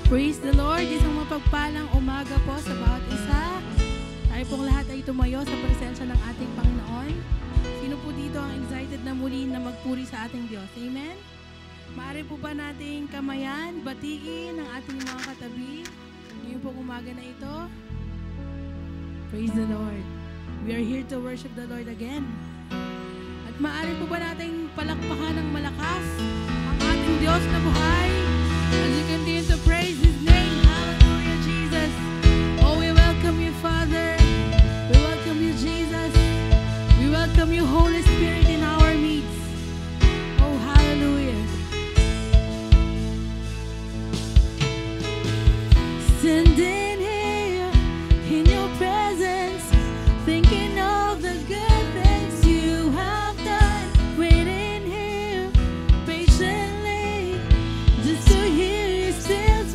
Praise the Lord! Isang mapagpalang umaga po sa bawat isa. Tayo pong lahat ay tumayo sa presensya ng ating Panginoon. Sino po dito ang excited na muli na magpuri sa ating Diyos? Amen? Maaari po ba nating kamayan, batiin ang ating mga katabi ngayon pong umaga na ito? Praise the Lord! We are here to worship the Lord again. At maaari po ba nating palakpakan ng malakas ang ating Diyos na buhay? As you continue to praise His name, hallelujah, Jesus. Oh, we welcome you, Father. We welcome you, Jesus. We welcome you, Holy Spirit, in our midst. Oh, hallelujah. Standing here in your presence, thinking of the good things you have done, waiting here patiently just to hear you still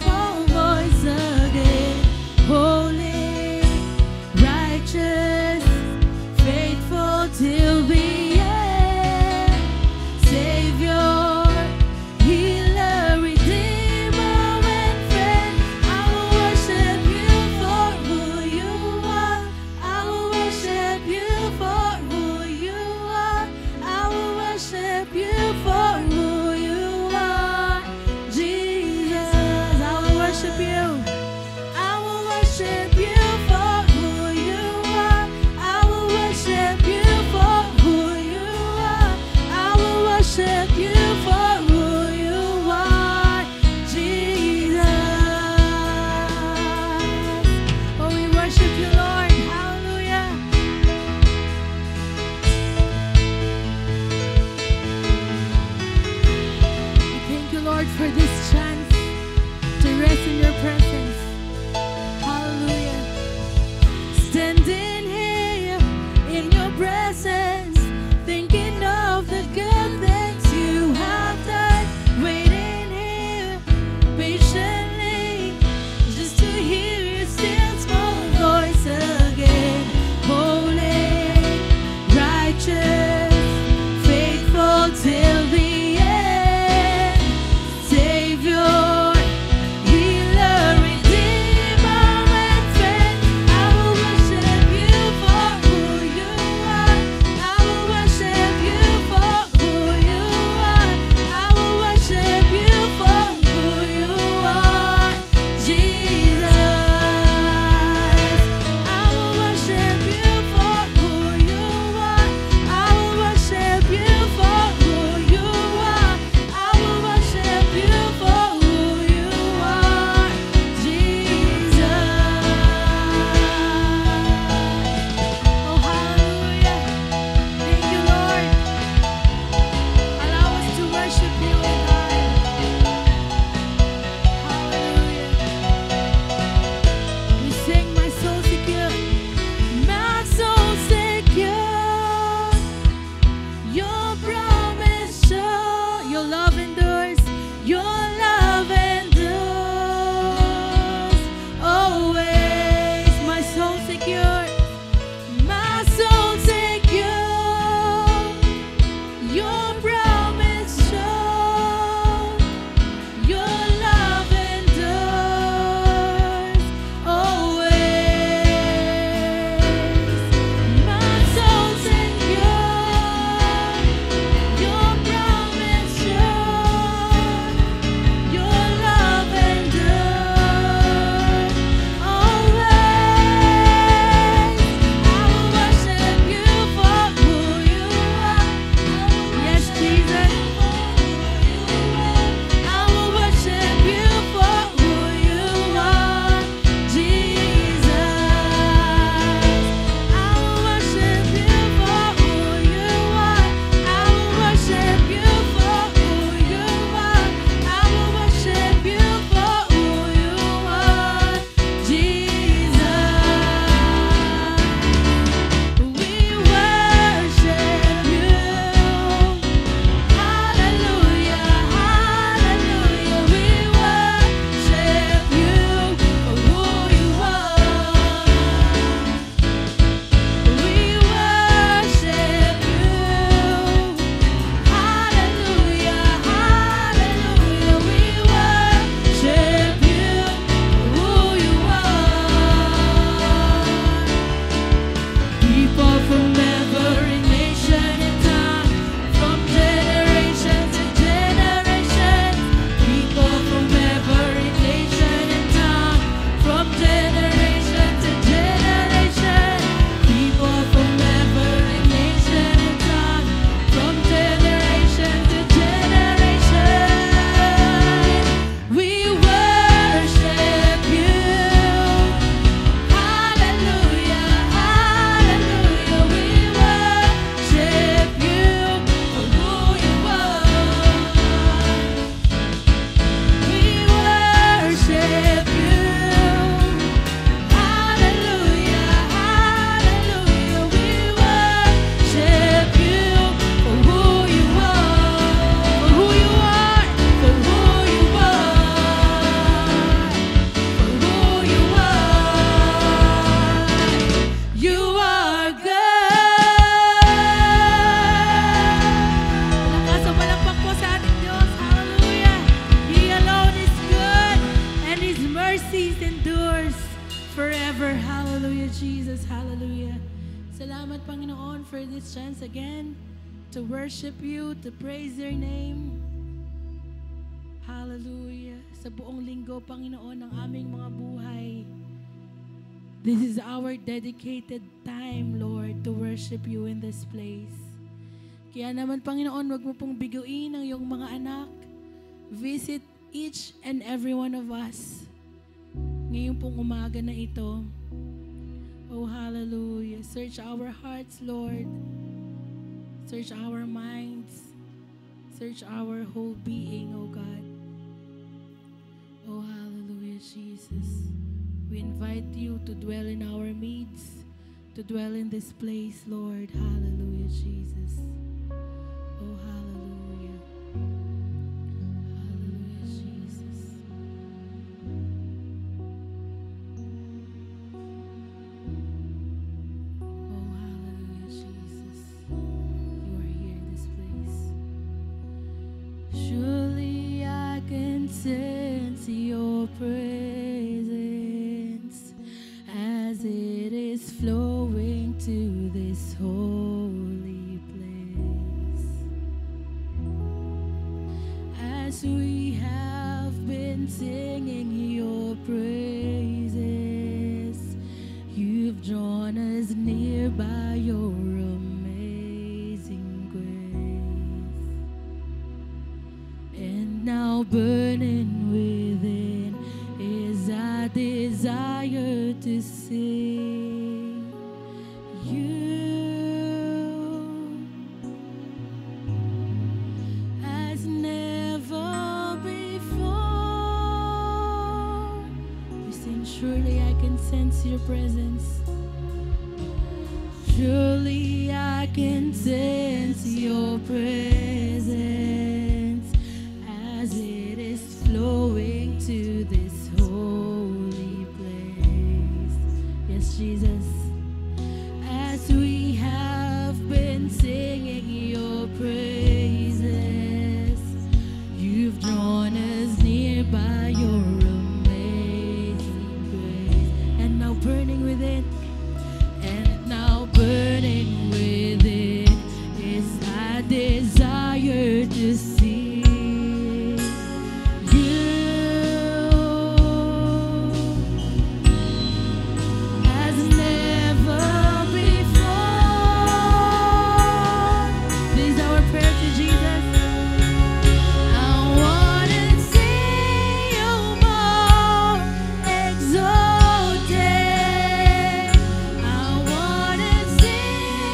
forever. Hallelujah, Jesus. Hallelujah. Salamat, Panginoon, for this chance again to worship you, to praise your name. Hallelujah. Sa buong linggo, Panginoon, ng aming mga buhay, this is our dedicated time, Lord, to worship you in this place. Kaya naman, Panginoon, wag mo pong biguin ang iyong mga anak. Visit each and every one of us ngayong pong umaga na ito. Oh, hallelujah. Search our hearts, Lord. Search our minds. Search our whole being, oh God. Oh, hallelujah, Jesus. We invite you to dwell in our midst, to dwell in this place, Lord. Hallelujah, Jesus. Oh, hallelujah. Hallelujah, Jesus. Oh, hallelujah, Jesus. You are here in this place. Surely I can sense your presence as it is flowing to this holy place. As we have been singing your praises, you've drawn us near by your amazing grace. And now burning within is our desire to sing you as never before. We sing, surely I can sense your presence. Surely I can sense your presence as it is flowing to this holy place. Yes, Jesus. As we have been singing your praises, you've drawn us near by your amazing grace. And now burning within, and now burning within is our desire to see you as never before. This is our prayer to Jesus. I wanna see you more exalted. I wanna see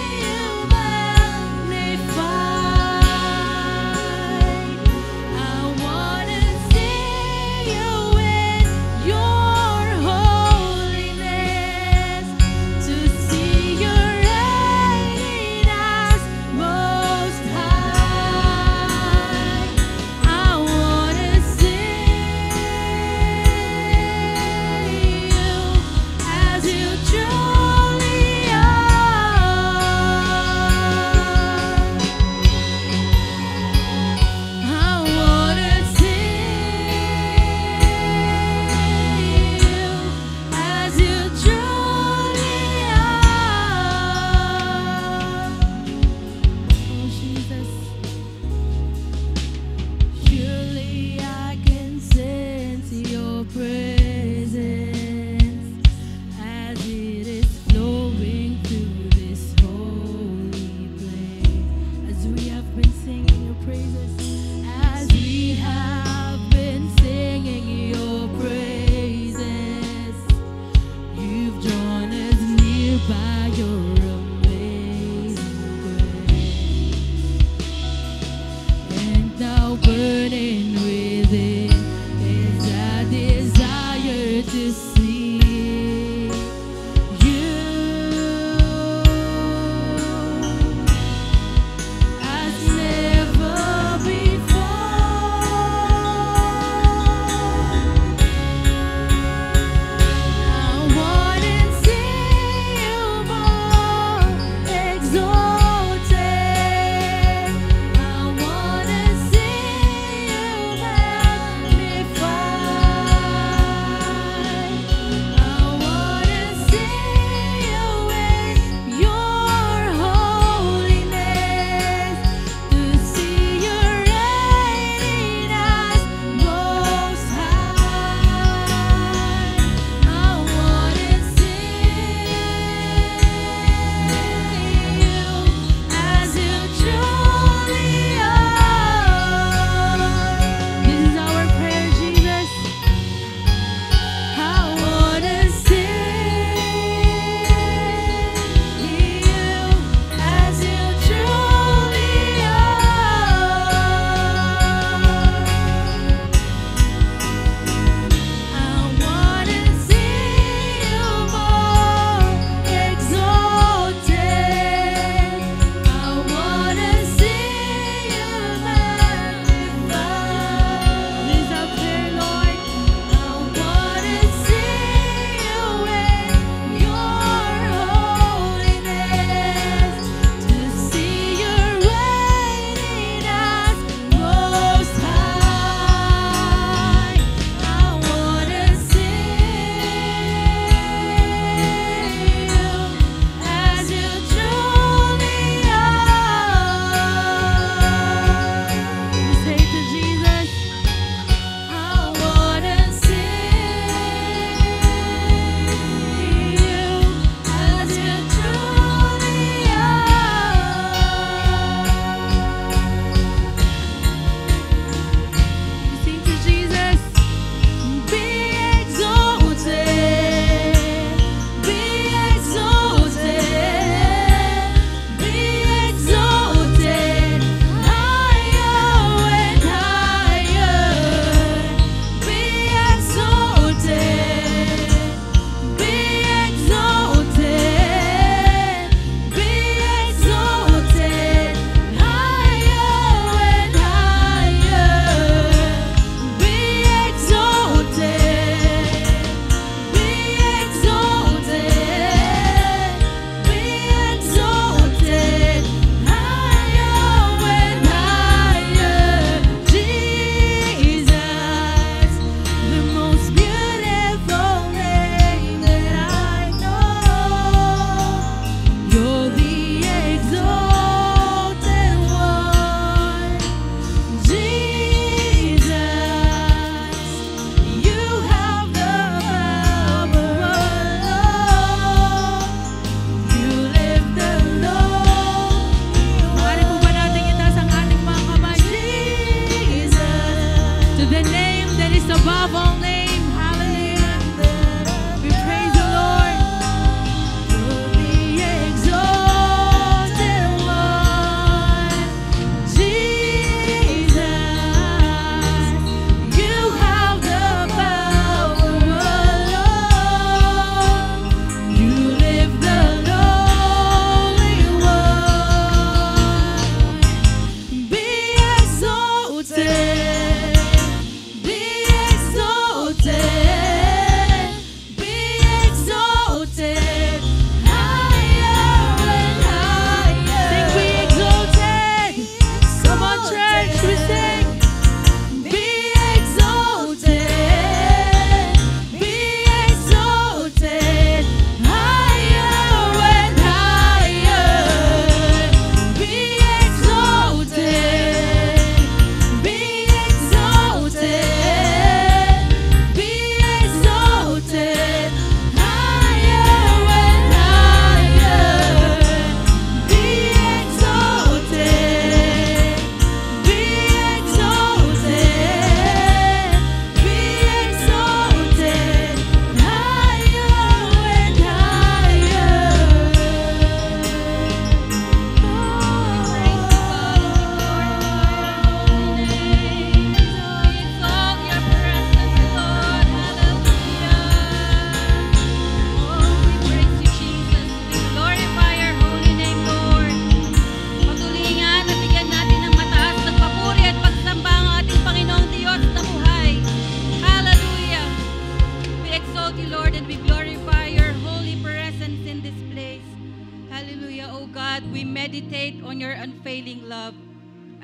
meditate on your unfailing love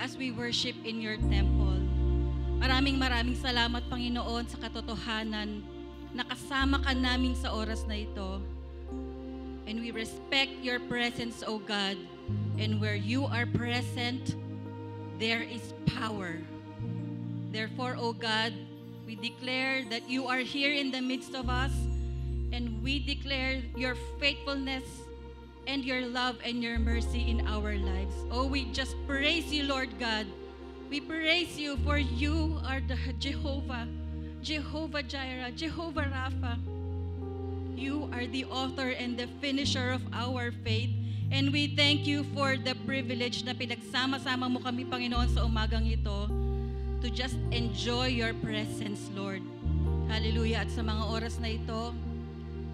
as we worship in your temple. Maraming salamat, Panginoon, sa katotohanan na kasama ka namin sa oras na ito. And we respect your presence, O God. And where you are present, there is power. Therefore, O God, we declare that you are here in the midst of us, and we declare your faithfulness and your love and your mercy in our lives. Oh, we just praise you, Lord God. We praise you, for you are the Jehovah, Jehovah Jireh, Jehovah Rapha. You are the author and the finisher of our faith. And we thank you for the privilege na pinagsama-sama mo kami, Panginoon, sa umagang ito to just enjoy your presence, Lord. Hallelujah. At sa mga oras na ito,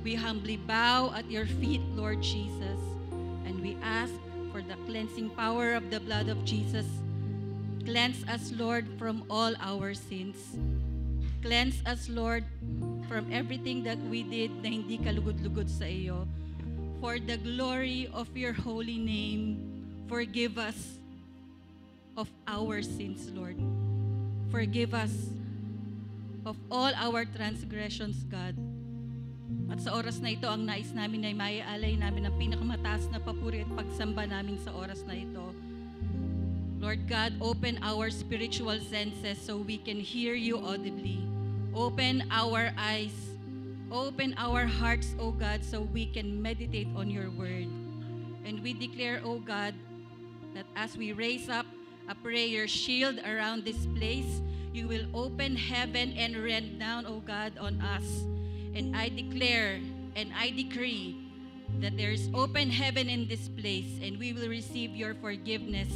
we humbly bow at your feet, Lord Jesus. And we ask for the cleansing power of the blood of Jesus. Cleanse us, Lord, from all our sins. Cleanse us, Lord, from everything that we did na hindi kalugod-lugod sa iyo. For the glory of your holy name, forgive us of our sins, Lord. Forgive us of all our transgressions, God. At sa oras na ito, ang nais namin ay maialay namin ang pinakamataas na papuri at pagsamba namin sa oras na ito. Lord God, open our spiritual senses so we can hear you audibly. Open our eyes, open our hearts, O God, so we can meditate on your word. And we declare, O God, that as we raise up a prayer shield around this place, you will open heaven and rain down, O God, on us. And I declare and I decree that there is open heaven in this place, and we will receive your forgiveness,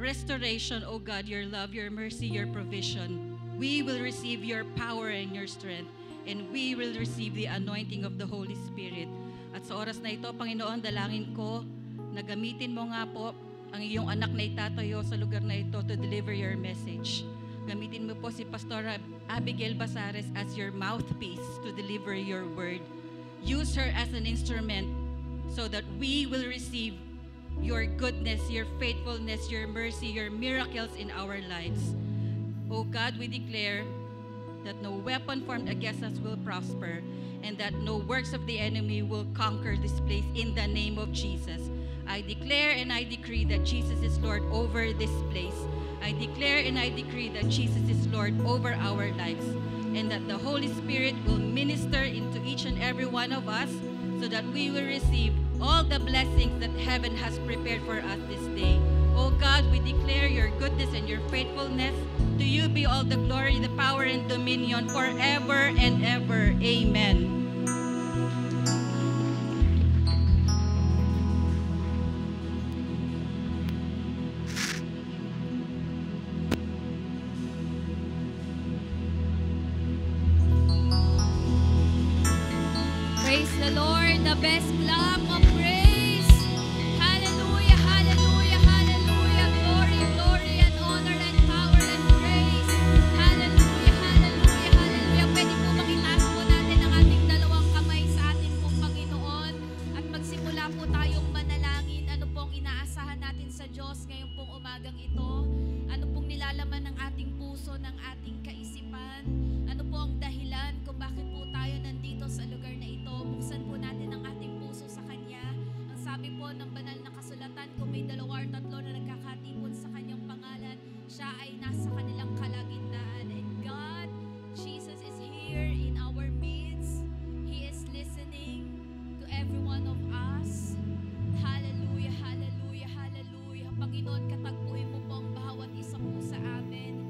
restoration, O God, your love, your mercy, your provision. We will receive your power and your strength, and we will receive the anointing of the Holy Spirit. At sa oras na ito, Panginoon, dalangin ko na gamitin mo nga po ang iyong anak na itatayo sa lugar na ito to deliver your message. Gamitin mo po si Pastora Abigail Basares as your mouthpiece to deliver your word. Use her as an instrument so that we will receive your goodness, your faithfulness, your mercy, your miracles in our lives. O God, we declare that no weapon formed against us will prosper, and that no works of the enemy will conquer this place in the name of Jesus. I declare and I decree that Jesus is Lord over this place. I declare and I decree that Jesus is Lord over our lives, and that the Holy Spirit will minister into each and every one of us so that we will receive all the blessings that heaven has prepared for us this day. Oh God, we declare your goodness and your faithfulness. To you be all the glory, the power, and dominion forever and ever. Amen. Praise the Lord, the best clap of praise. Hallelujah, hallelujah, hallelujah. Glory, glory, and honor, and power, and praise. Hallelujah, hallelujah, hallelujah. Pwede po makitaas po natin ang ating dalawang kamay sa ating pong Panginoon at magsimula po tayong manalangin. Ano pong inaasahan natin sa Diyos ngayong pong umagang ito? Ano pong nilalaman ng ating puso, ng ating kaisipan? Ano po ang dahilan kung bakit po tayo nandito sa lugar na ito? Buksan po natin ang ating puso sa Kanya. Ang sabi po ng banal na kasulatan, kung may dalawa or tatlo na nagkakatipon sa Kanyang pangalan, siya ay nasa kanilang kalagitnaan. And God, Jesus is here in our midst. He is listening to every one of us. Hallelujah, hallelujah, hallelujah. Panginoon, katagpuin mo po ang bawat isa po sa amin.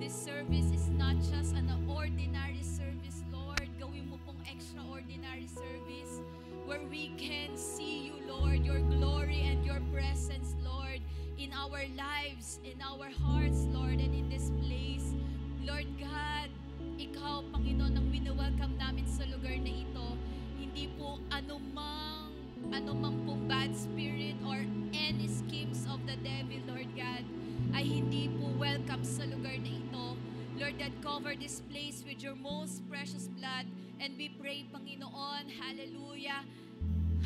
This service is not just an ordinary service, Lord. Gawin mo pong extraordinary service where we can see you, Lord, your glory and your presence, Lord, in our lives, in our hearts, Lord, and in this place. Lord God, Ikaw, Panginoon, ang winowelcome namin sa lugar na ito. Hindi po anumang pong bad spirit or any schemes of the devil, Lord God, ay hindi po welcome sa lugar na ito. Lord, that cover this place with your most precious blood. And we pray, Panginoon, hallelujah,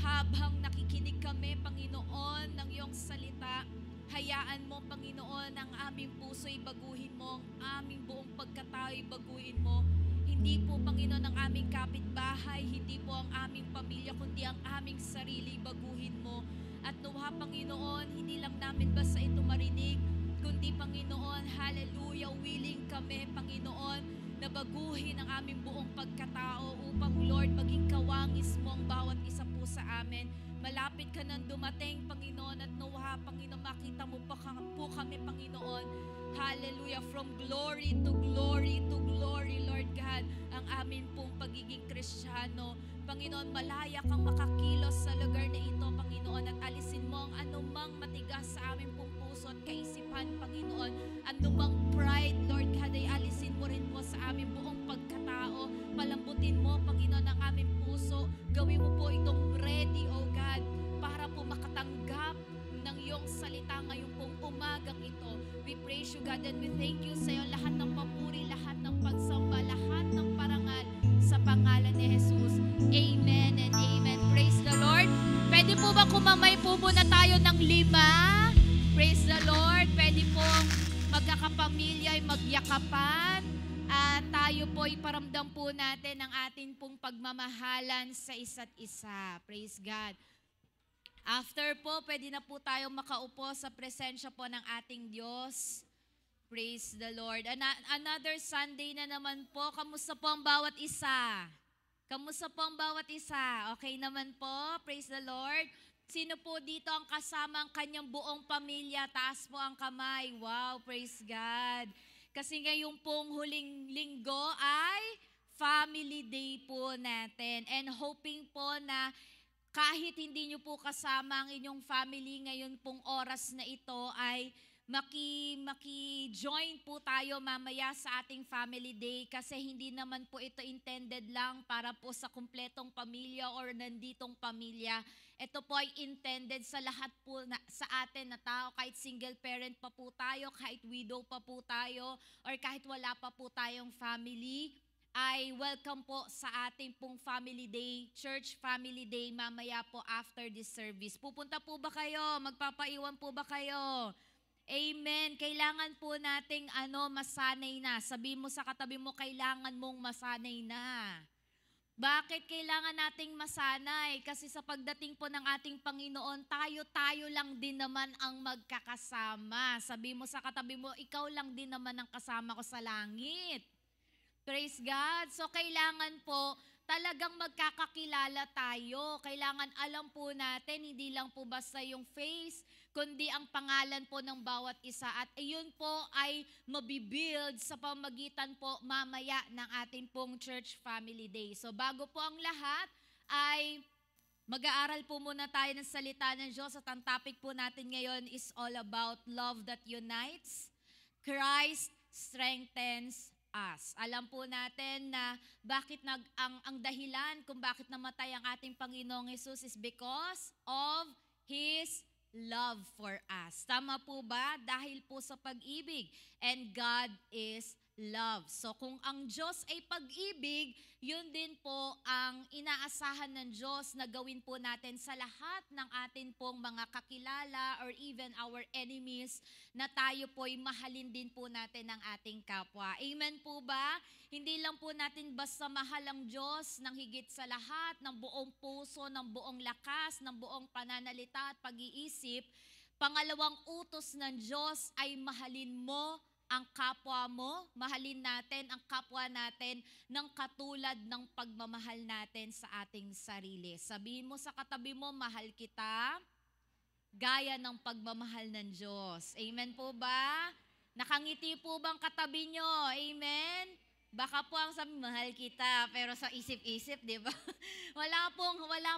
habang nakikinig kami, Panginoon, ng iyong salita, hayaan mo, Panginoon, ang aming puso'y baguhin mo, ang aming buong pagkatao'y baguhin mo. Hindi po, Panginoon, ang aming kapitbahay, hindi po ang aming pamilya, kundi ang aming sarili, baguhin mo. At nawa, Panginoon, hindi lang namin basta ito marinig, kundi, Panginoon, hallelujah, willing kami, Panginoon, na baguhin ang aming buong pagkatao upang, Lord, maging kawangis mo ang bawat isa po sa amin. Malapit ka nang dumating, Panginoon, at nawa, Panginoon, makita mo po kami, Panginoon, hallelujah, from glory to glory to glory, Lord God, ang amin pong pagiging Kristiyano. Panginoon, malaya kang makakilos sa lugar na ito, Panginoon, at alisin mo ang anumang matigas sa aming pong puso at kaisipan, Panginoon. Anumang pride, Lord God, ay alisin mo rin po sa aming buong pagkatao. Palambutin mo, Panginoon, ang aming puso. Gawin mo po itong ready, O God, para po makatanggap ng iyong salita ngayong pong umagang ito. We praise you, God, and we thank you sa iyo. Lahat ng papuri, lahat ng pagsamba, lahat ng parangal sa pangalan ni Jesus. Amen and amen. Praise the Lord. Pwede po ba kumamay po muna tayo ng 5? Praise the Lord. Pwede po magkakapamilya ay magyakapan. At tayo po iparamdam po natin ang ating pong pagmamahalan sa isa't isa. Praise God. After po, pwede na po tayo makaupo sa presensya po ng ating Diyos. Praise the Lord. Another Sunday na naman po. Kamusta po ang bawat isa? Kamusta po ang bawat isa? Okay naman po? Praise the Lord. Sino po dito ang kasama ang kanyang buong pamilya? Taas po ang kamay. Wow, praise God. Kasi ngayong pong huling linggo ay Family Day po natin. And hoping po na kahit hindi nyo po kasama ang inyong family ngayon pong oras na ito ay maki-join po tayo mamaya sa ating Family Day kasi hindi naman po ito intended lang para po sa kumpletong pamilya or nanditong pamilya. Ito po ay intended sa lahat po sa atin na tao, kahit single parent pa po tayo, kahit widow pa po tayo, or kahit wala pa po tayong family, ay welcome po sa ating pong Family Day, Church Family Day mamaya po after this service. Pupunta po ba kayo? Magpapaiwan po ba kayo? Amen. Kailangan po nating masanay na. Sabi mo sa katabi mo, kailangan mong masanay na. Bakit kailangan nating masanay? Kasi sa pagdating po ng ating Panginoon, tayo lang din naman ang magkakasama. Sabi mo sa katabi mo, ikaw lang din naman ang kasama ko sa langit. Praise God. So kailangan po talagang magkakakilala tayo. Kailangan alam po natin, hindi lang po basta yung face, kundi ang pangalan po ng bawat isa. At iyon po ay mabibuild sa pamagitan po mamaya ng ating pong Church Family Day. So bago po ang lahat ay mag-aaral po muna tayo ng salita ng Diyos at ang topic po natin ngayon is all about love that unites. Christ strengthens us. Alam po natin na bakit ang dahilan kung bakit namatay ang ating Panginoong Hesus is because of His love for us. Tama po ba? Dahil po sa pag-ibig. And God is love. So kung ang Diyos ay pag-ibig, yun din po ang inaasahan ng Diyos na gawin po natin sa lahat ng atin pong mga kakilala or even our enemies, na tayo po'y mahalin din po natin ang ating kapwa. Amen po ba? Hindi lang po natin basta mahal ang Diyos ng higit sa lahat, ng buong puso, ng buong lakas, ng buong pananalita at pag-iisip. Pangalawang utos ng Diyos ay mahalin mo ang kapwa mo, mahalin natin ang kapwa natin ng katulad ng pagmamahal natin sa ating sarili. Sabihin mo sa katabi mo, mahal kita gaya ng pagmamahal ng Diyos. Amen po ba? Nakangiti po bang katabi nyo? Amen? Baka po ang sabi, mahal kita, pero sa isip-isip, di ba? wala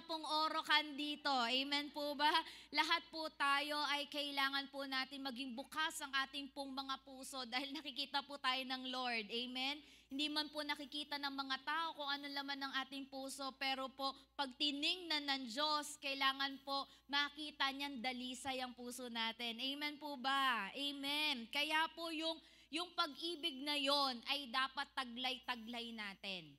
pong orokan dito. Amen po ba? Lahat po tayo ay kailangan po natin maging bukas ang ating pong mga puso dahil nakikita po tayo ng Lord. Amen? Hindi man po nakikita ng mga tao kung ano laman ng ating puso, pero po pag tiningnan ng Diyos, kailangan po makita niyan dalisay ang puso natin. Amen po ba? Amen. Kaya po yung pag-ibig na yon ay dapat taglay-taglay natin.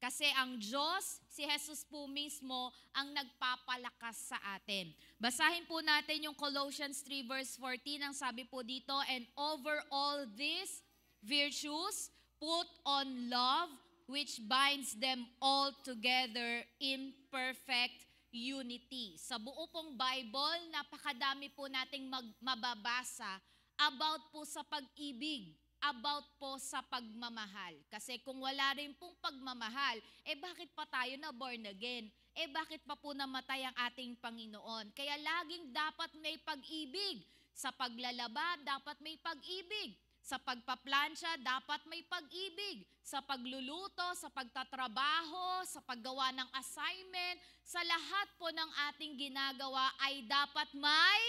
Kasi ang Diyos, si Jesus po mismo, ang nagpapalakas sa atin. Basahin po natin yung Colossians 3 verse 14. Ang sabi po dito, and over all these virtues, put on love, which binds them all together in perfect unity. Sa buo pong Bible, napakadami po nating mababasa about po sa pag-ibig, about po sa pagmamahal. Kasi kung wala rin pong pagmamahal, bakit pa tayo na born again? Bakit pa po namatay ang ating Panginoon? Kaya laging dapat may pag-ibig. Sa paglalaba, dapat may pag-ibig. Sa pagpaplansya, dapat may pag-ibig. Sa pagluluto, sa pagtatrabaho, sa paggawa ng assignment, sa lahat po ng ating ginagawa ay dapat may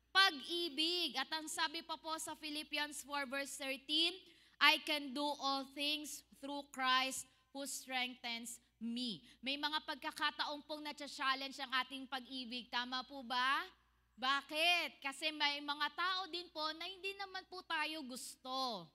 pag-ibig. At ang sabi pa po sa Philippians 4 verse 13, I can do all things through Christ who strengthens me. May mga pagkakataon pong na-challenge ang ating pag-ibig. Tama po ba? Bakit? Kasi may mga tao din po na hindi naman po tayo gusto.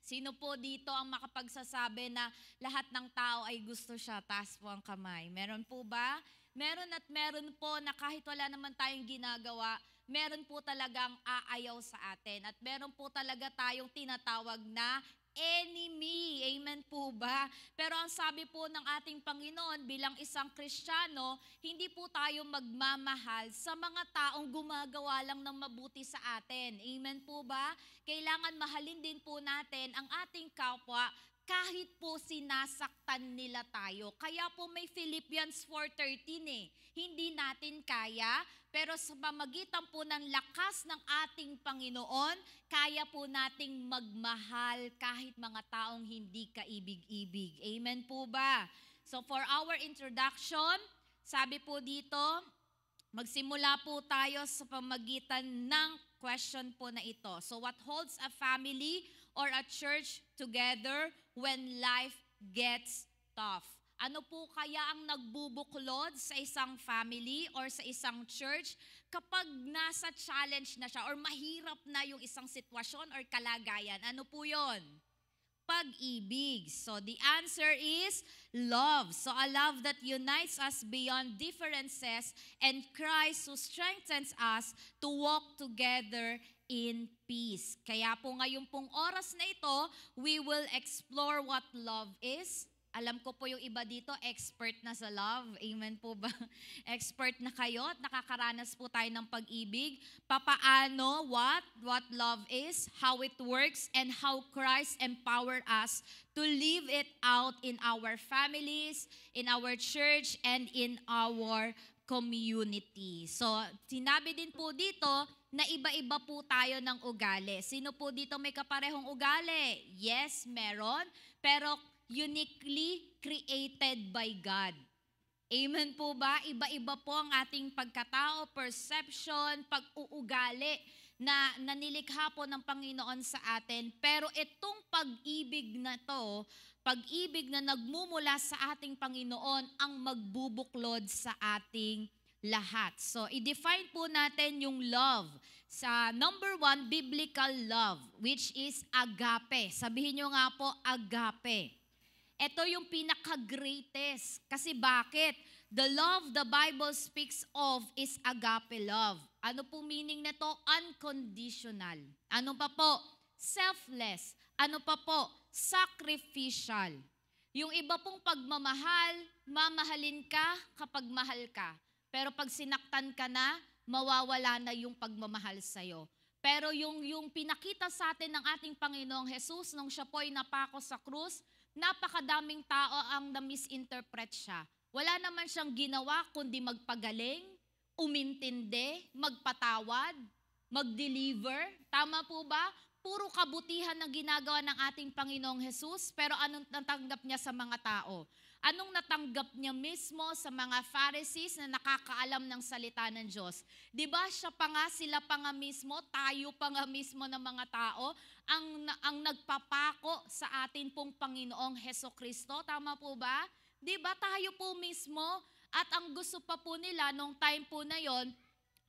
Sino po dito ang makapagsasabi na lahat ng tao ay gusto siya? Taas po ang kamay. Meron po ba? Meron at meron po na kahit wala naman tayong ginagawa, meron po talagang aayaw sa atin. At meron po talaga tayong tinatawag na enemy. Amen po ba? Pero ang sabi po ng ating Panginoon bilang isang Kristiyano, hindi po tayo magmamahal sa mga taong gumagawa lang ng mabuti sa atin. Amen po ba? Kailangan mahalin din po natin ang ating kapwa kahit po sinasaktan nila tayo. Kaya po may Philippians 4:13 Hindi natin kaya, pero sa pamagitan po ng lakas ng ating Panginoon, kaya po nating magmahal kahit mga taong hindi kaibig-ibig. Amen po ba? So for our introduction, sabi po dito, magsimula po tayo sa pamagitan ng question po na ito. So what holds a family or a church together when life gets tough? Ano po kaya ang nagbubuklod sa isang family or sa isang church kapag nasa challenge na siya or mahirap na yung isang sitwasyon or kalagayan? Ano po yon? Pag-ibig. So the answer is love. So a love that unites us beyond differences and Christ who strengthens us to walk together in peace. Kaya po ngayon pong oras na ito, we will explore what love is. Alam ko po yung iba dito, expert na sa love. Amen po ba? Expert na kayo at nakakaranas po tayo ng pag-ibig. Papaano, what love is, how it works, and how Christ empowered us to live it out in our families, in our church, and in our community. So, sinabi din po dito na iba-iba po tayo ng ugali. Sino po dito may kaparehong ugali? Yes, meron. Pero uniquely created by God. Amen po ba? Iba-iba po ang ating pagkatao, perception, pag-uugali na nilikha po ng Panginoon sa atin. Pero itong pag-ibig na to, pag-ibig na nagmumula sa ating Panginoon ang magbubuklod sa ating lahat. So, i-define po natin yung love. Sa number 1, biblical love, which is agape. Sabihin nyo nga po, agape. Ito yung pinaka-greatest. Kasi bakit? The love the Bible speaks of is agape love. Ano po meaning nito? Unconditional. Ano pa po? Selfless. Ano pa po? Sacrificial. Yung iba pong pagmamahal, mamahalin ka kapag mahal ka. Pero pag sinaktan ka na, mawawala na yung pagmamahal sa'yo. Pero yung pinakita sa atin ng ating Panginoong Jesus nung siya po'y napako sa krus, napakadaming tao ang na-misinterpret siya. Wala naman siyang ginawa kundi magpagaling, umintindi, magpatawad, mag-deliver. Tama po ba? Puro kabutihan ang ginagawa ng ating Panginoong Jesus, pero anong natanggap niya sa mga tao? Anong natanggap niya mismo sa mga Pharisees na nakakaalam ng salita ng Diyos? Di ba siya pa nga, sila pa nga mismo, tayo pa nga mismo ng mga tao, ang nagpapako sa atin pong Panginoong Hesukristo? Tama po ba? Di ba tayo po mismo? At ang gusto pa po nila nung time po na yon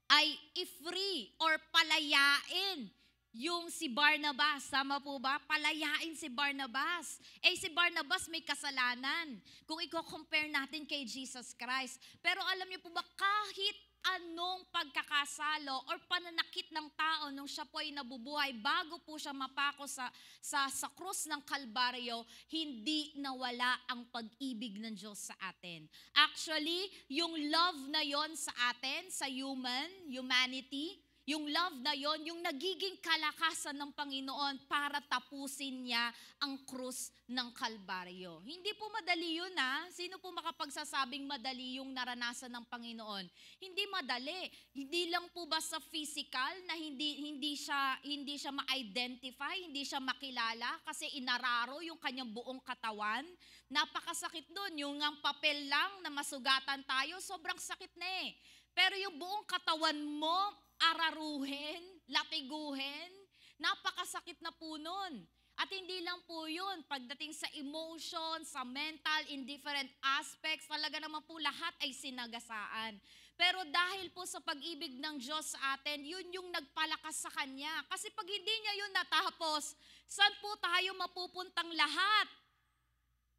ay i-free or palayain yung si Barnabas, tama po ba? Palayain si Barnabas. Si Barnabas may kasalanan kung i-compare natin kay Jesus Christ. Pero alam niyo po ba, kahit anong pagkakasalo or pananakit ng tao nung siya po ay nabubuhay bago po siya mapako sa krus ng Kalbaryo, hindi nawala ang pag-ibig ng Diyos sa atin. Actually, yung love na yon sa atin, sa humanity, yung love na yon, yung nagiging kalakasan ng Panginoon para tapusin niya ang krus ng Kalbaryo. Hindi po madali yun Sino po makapagsasabing madali yung naranasan ng Panginoon? Hindi madali. Hindi lang po ba sa physical na hindi siya ma-identify, hindi siya makilala kasi inararo yung kanyang buong katawan. Napakasakit doon. Yung ang papel lang na masugatan tayo, sobrang sakit na Pero yung buong katawan mo, araruhin, latiguhin, napakasakit na po nun. At hindi lang po yun, pagdating sa emotion, sa mental, in different aspects, talaga naman po lahat ay sinagasaan. Pero dahil po sa pag-ibig ng Diyos sa atin, yun yung nagpalakas sa Kanya. Kasi pag hindi niya yun natapos, saan po tayo mapupuntang lahat?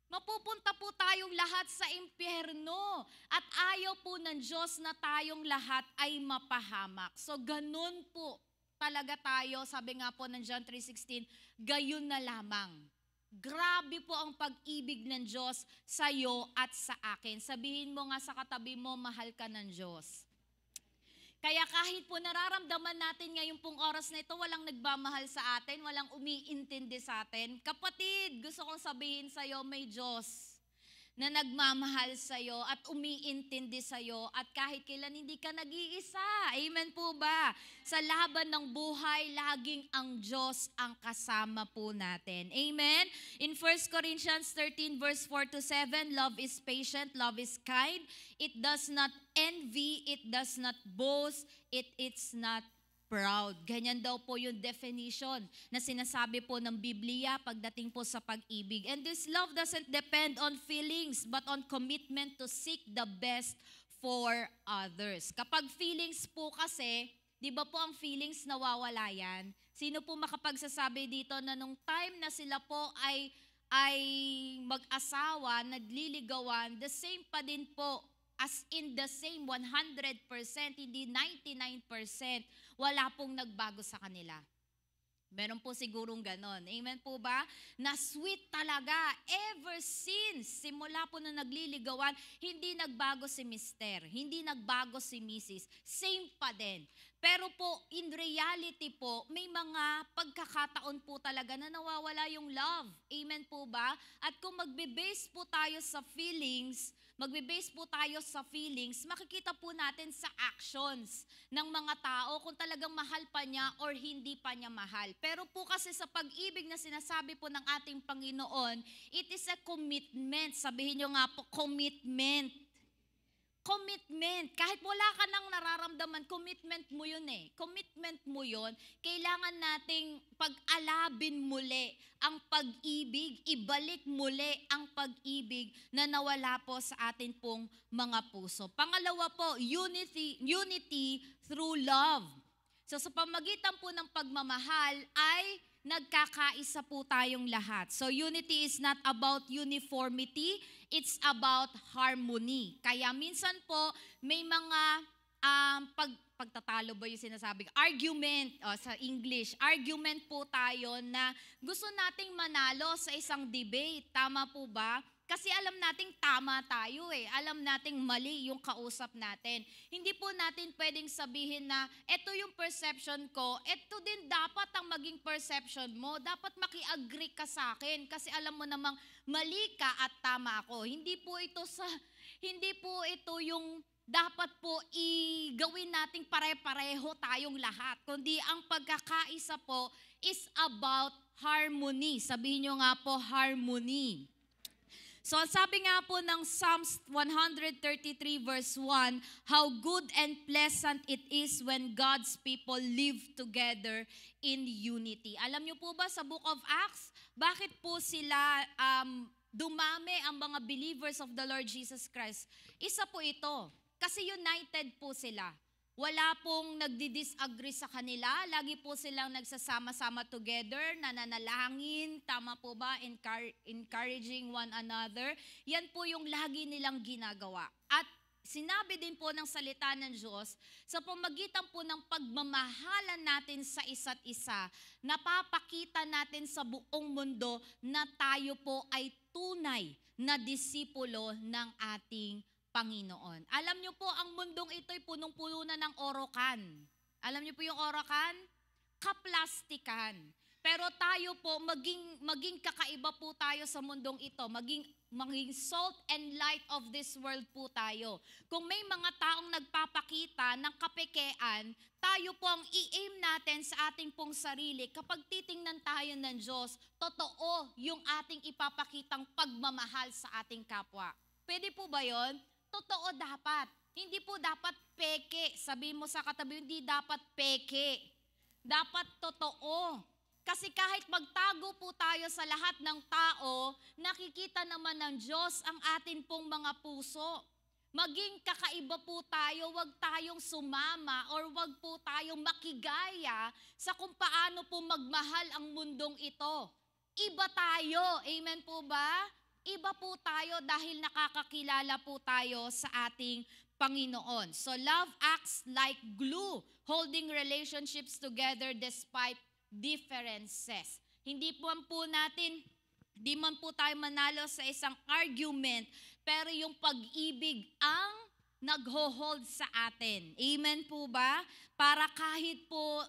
Mapupunta po tayong lahat sa impyerno at ayaw po ng Diyos na tayong lahat ay mapahamak. So ganun po talaga tayo, sabi nga po ng John 3:16, gayon na lamang. Grabe po ang pag-ibig ng Diyos sa iyo at sa akin. Sabihin mo nga sa katabi mo, mahal ka ng Diyos. Kaya kahit po nararamdaman natin ngayon pong oras na ito, walang nagmamahal sa atin, walang umiintindi sa atin. Kapatid, gusto kong sabihin sa iyo, may Diyos na nagmamahal sa iyo at umiintindi sa iyo at kahit kailan hindi ka nag-iisa. Amen po ba? Sa laban ng buhay, laging ang Diyos ang kasama po natin. Amen? In 1 Corinthians 13 verse 4-7, love is patient, love is kind. It does not envy, it does not boast, it's not proud. Ganyan daw po yung definition na sinasabi po ng Biblia pagdating po sa pag-ibig. And this love doesn't depend on feelings but on commitment to seek the best for others. Kapag feelings po kasi, di ba po ang feelings nawawala yan? Sino po makapagsasabi dito na nung time na sila po ay mag-asawa, nagliligawan, the same pa din po, as in the same 100%, hindi 99%, wala pong nagbago sa kanila. Meron po sigurong ganon. Amen po ba? Na sweet talaga. Ever since, simula po na nagliligawan, hindi nagbago si Mister, hindi nagbago si Mrs. Same pa din. Pero po, in reality po, may mga pagkakataon po talaga na nawawala yung love. Amen po ba? At kung magbe-base po tayo sa feelings, makikita po natin sa actions ng mga tao kung talagang mahal pa niya or hindi pa niya mahal. Pero po kasi sa pag-ibig na sinasabi po ng ating Panginoon, it is a commitment. Sabihin niyo nga po, commitment. Commitment. Kahit wala ka nang nararamdaman, commitment mo yun Commitment mo yun. Kailangan nating pag-alabin muli ang pag-ibig, ibalik muli ang pag-ibig na nawala po sa atin pong mga puso. Pangalawa po, unity through love. So sa pamagitan po ng pagmamahal ay nagkakaisa po tayong lahat. So unity is not about uniformity, it's about harmony. Kaya minsan po may mga pagtatalo ba yung sinasabi? Argument, sa English, argument po tayo na gusto nating manalo sa isang debate. Tama po ba? Kasi alam nating tama tayo Alam nating mali yung kausap natin. Hindi po natin pwedeng sabihin na ito yung perception ko, ito din dapat ang maging perception mo. Dapat maki-agree ka sa akin kasi alam mo namang mali ka at tama ako. Hindi po ito yung dapat po gawin nating pare-pareho tayong lahat. Kundi ang pagkakaisa po is about harmony. Sabihin nyo nga po, harmony. So sabi nga po ng Psalms 133 verse 1, how good and pleasant it is when God's people live together in unity. Alam niyo po ba sa Book of Acts, bakit po sila dumami ang mga believers of the Lord Jesus Christ? Isa po ito, kasi united po sila. Wala pong nagdi-disagree sa kanila. Lagi po silang nagsasama-sama together, nananalangin, tama po ba? Encouraging one another. Yan po yung lagi nilang ginagawa. At sinabi din po ng salita ng Diyos, sa pamagitan po ng pagmamahalan natin sa isa't isa, napapakita natin sa buong mundo na tayo po ay tunay na disipulo ng ating Panginoon. Alam niyo po, ang mundong ito'y punong-puno na ng orokan. Alam niyo po yung orokan? Kaplastikan. Pero tayo po, maging kakaiba po tayo sa mundong ito. Maging salt and light of this world po tayo. Kung may mga taong nagpapakita ng kapekean, tayo po ang i-aim natin sa ating pong sarili. Kapag titingnan tayo ng Diyos, totoo yung ating ipapakitang pagmamahal sa ating kapwa. Pwede po ba yon? Totoo dapat. Hindi po dapat peke. Sabi mo sa katabi, hindi dapat peke. Dapat totoo. Kasi kahit magtago po tayo sa lahat ng tao, nakikita naman ng Diyos ang atin pong mga puso. Maging kakaiba po tayo, wag tayong sumama or wag po tayong makigaya sa kung paano po magmahal ang mundong ito. Iba tayo. Amen po ba? Iba po tayo dahil nakakakilala po tayo sa ating Panginoon. So love acts like glue, holding relationships together despite differences. Hindi man po tayo manalo sa isang argument, pero yung pag-ibig ang nagho-hold sa atin. Amen po ba? Para kahit po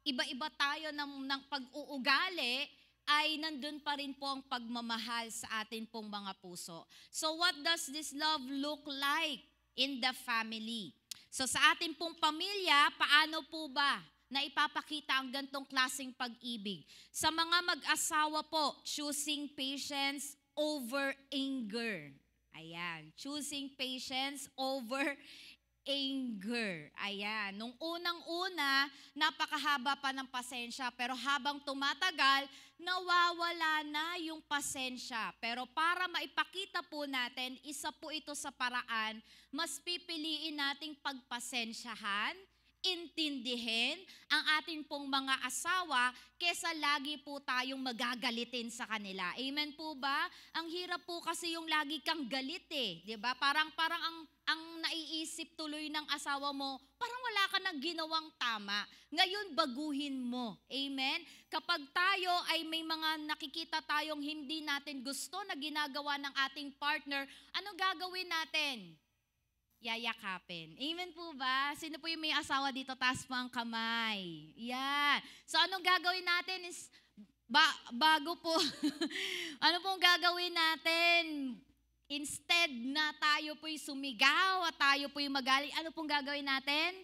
iba-iba tayo ng pag-uugali, ay nandun pa rin po ang pagmamahal sa atin pong mga puso. So what does this love look like in the family? So sa atin pong pamilya, paano po ba na ipapakita ang gantong klaseng pag-ibig? Sa mga mag-asawa po, choosing patience over anger. Ayan, choosing patience over anger. Ayan, nung unang-una, napakahaba pa ng pasensya, pero habang tumatagal, nawawala na yung pasensya. Pero para maipakita po natin, isa po ito sa paraan, mas pipiliin nating pagpasensyahan, intindihin ang ating pong mga asawa kesa lagi po tayong magagalitin sa kanila. Amen po ba? Ang hirap po kasi yung lagi kang galit eh, 'di ba? Parang ang naiisip tuloy ng asawa mo, parang wala ka nang ginawang tama. Ngayon baguhin mo. Amen? Kapag tayo ay may mga nakikita tayong hindi natin gusto na ginagawa ng ating partner, anong gagawin natin? Yayakapin. Amen po ba? Sino po yung may asawa dito? Taas po ang kamay. Yan. So anong gagawin natin is, bago po, ano pong gagawin natin? Instead na tayo po'y sumigaw at tayo po'y magaling, ano pong gagawin natin?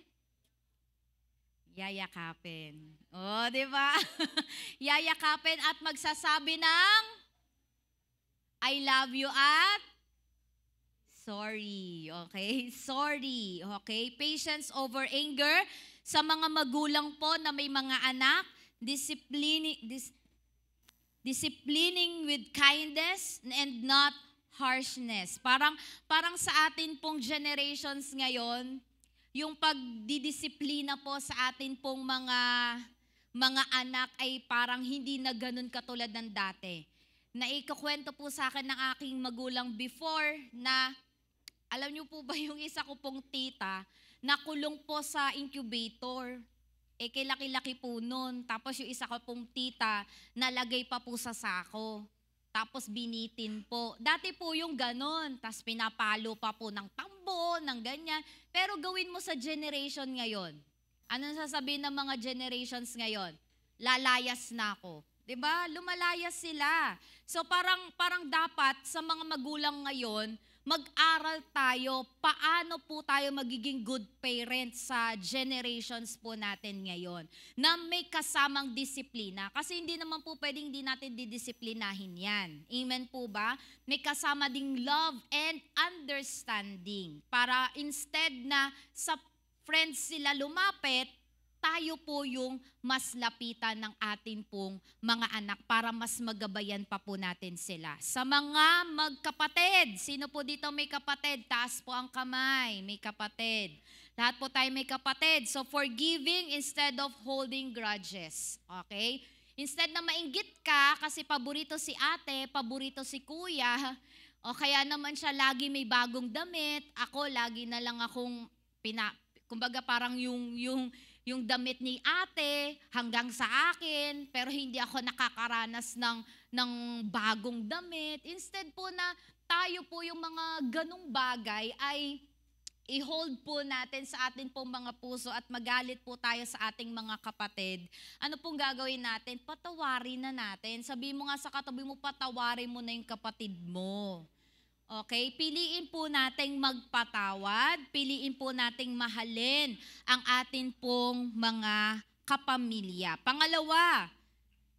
Yayakapin. Oh, di ba? Yayakapin at magsasabi ng I love you at sorry, okay? Sorry, okay? Patience over anger. Sa mga magulang po na may mga anak, disciplining with kindness and not harshness. Parang sa atin pong generations ngayon, yung pagdidisiplina po sa atin pong mga anak ay parang hindi na ganun katulad ng dati. Naikukwento po sa akin ng aking magulang before na alam niyo po ba yung isa ko pong tita, nakulong po sa incubator. Laki-laki po nun. Tapos yung isa ko pong tita, nalagay pa po sa sako. Tapos binitin po. Dati po yung ganon. Tapos pinapalo pa po ng tambo, ng ganyan. Pero gawin mo sa generation ngayon. Anong sasabihin ng mga generations ngayon? Lalayas na ako. 'Di ba? Lumalayas sila. So parang dapat sa mga magulang ngayon, mag-aral tayo paano po tayo magiging good parents sa generations po natin ngayon na may kasamang disiplina. Kasi hindi naman po pwedeng hindi natin didisiplinahin yan. Amen po ba? May kasama ding love and understanding. Para instead na sa friends sila lumapit, tayo po yung mas lapitan ng atin pong mga anak para mas magabayan pa po natin sila. Sa mga magkapatid, sino po dito may kapatid? Taas po ang kamay, may kapatid. Lahat po tayo may kapatid. So forgiving instead of holding grudges. Okay? Instead na mainggit ka kasi paborito si ate, paborito si kuya, o kaya naman siya lagi may bagong damit, ako lagi na lang akong kumbaga parang yung damit ni ate hanggang sa akin, pero hindi ako nakakaranas ng bagong damit. Instead po na tayo po yung mga ganong bagay ay i-hold po natin sa atin pong mga puso at magalit po tayo sa ating mga kapatid. Ano pong gagawin natin? Patawarin na natin. Sabi mo nga sa katabi mo, patawarin mo na yung kapatid mo. Okay? Piliin po nating magpatawad. Piliin po nating mahalin ang atin pong mga kapamilya. Pangalawa,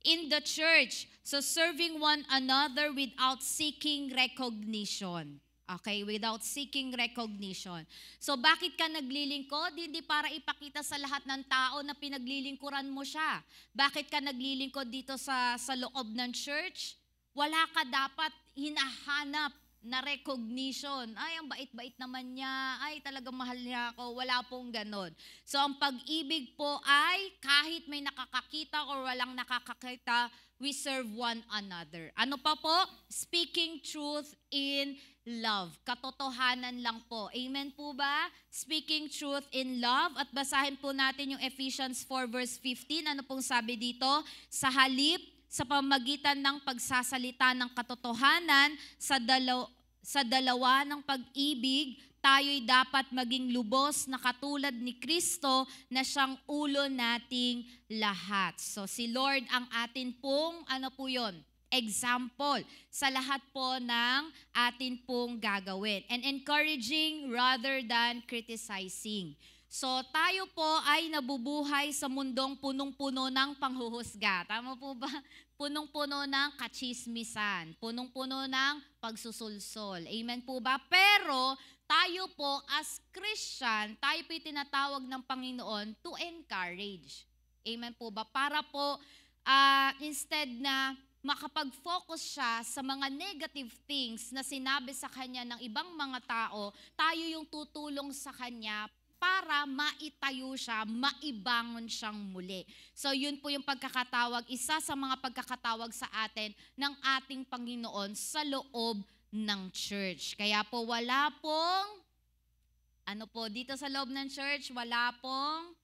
in the church, so serving one another without seeking recognition. Okay, without seeking recognition. So bakit ka naglilingkod? Hindi para ipakita sa lahat ng tao na pinaglilingkuran mo siya. Bakit ka naglilingkod dito sa loob ng church? Wala ka dapat hinahanap na recognition. Ay, ang bait-bait naman niya. Ay, talagang mahal niya ako. Wala pong ganon. So ang pag-ibig po ay kahit may nakakakita or walang nakakakita, we serve one another. Ano pa po? Speaking truth in love. Katotohanan lang po. Amen po ba? Speaking truth in love. At basahin po natin yung Ephesians 4 verse 15. Ano pong sabi dito? Sa halip, sa pamagitan ng pagsasalita ng katotohanan, sa dalawa ng pag-ibig, tayo'y dapat maging lubos na katulad ni Kristo na siyang ulo nating lahat. So si Lord ang atin pong, ano po yun? Example sa lahat po ng atin pong gagawin. And encouraging rather than criticizing. So tayo po ay nabubuhay sa mundong punong-puno ng panghuhusga. Tama po ba? Punong-puno ng katsismisan. Punong-puno ng pagsusulsol. Amen po ba? Pero tayo po as Christian, tayo po tinatawag ng Panginoon to encourage. Amen po ba? Para po instead na makapag-focus siya sa mga negative things na sinabi sa kanya ng ibang mga tao, tayo yung tutulong sa kanya para maitayo siya, maibangon siyang muli. So yun po yung pagkakatawag, isa sa mga pagkakatawag sa atin ng ating Panginoon sa loob ng church. Kaya po wala pong, ano po, dito sa loob ng church, wala pong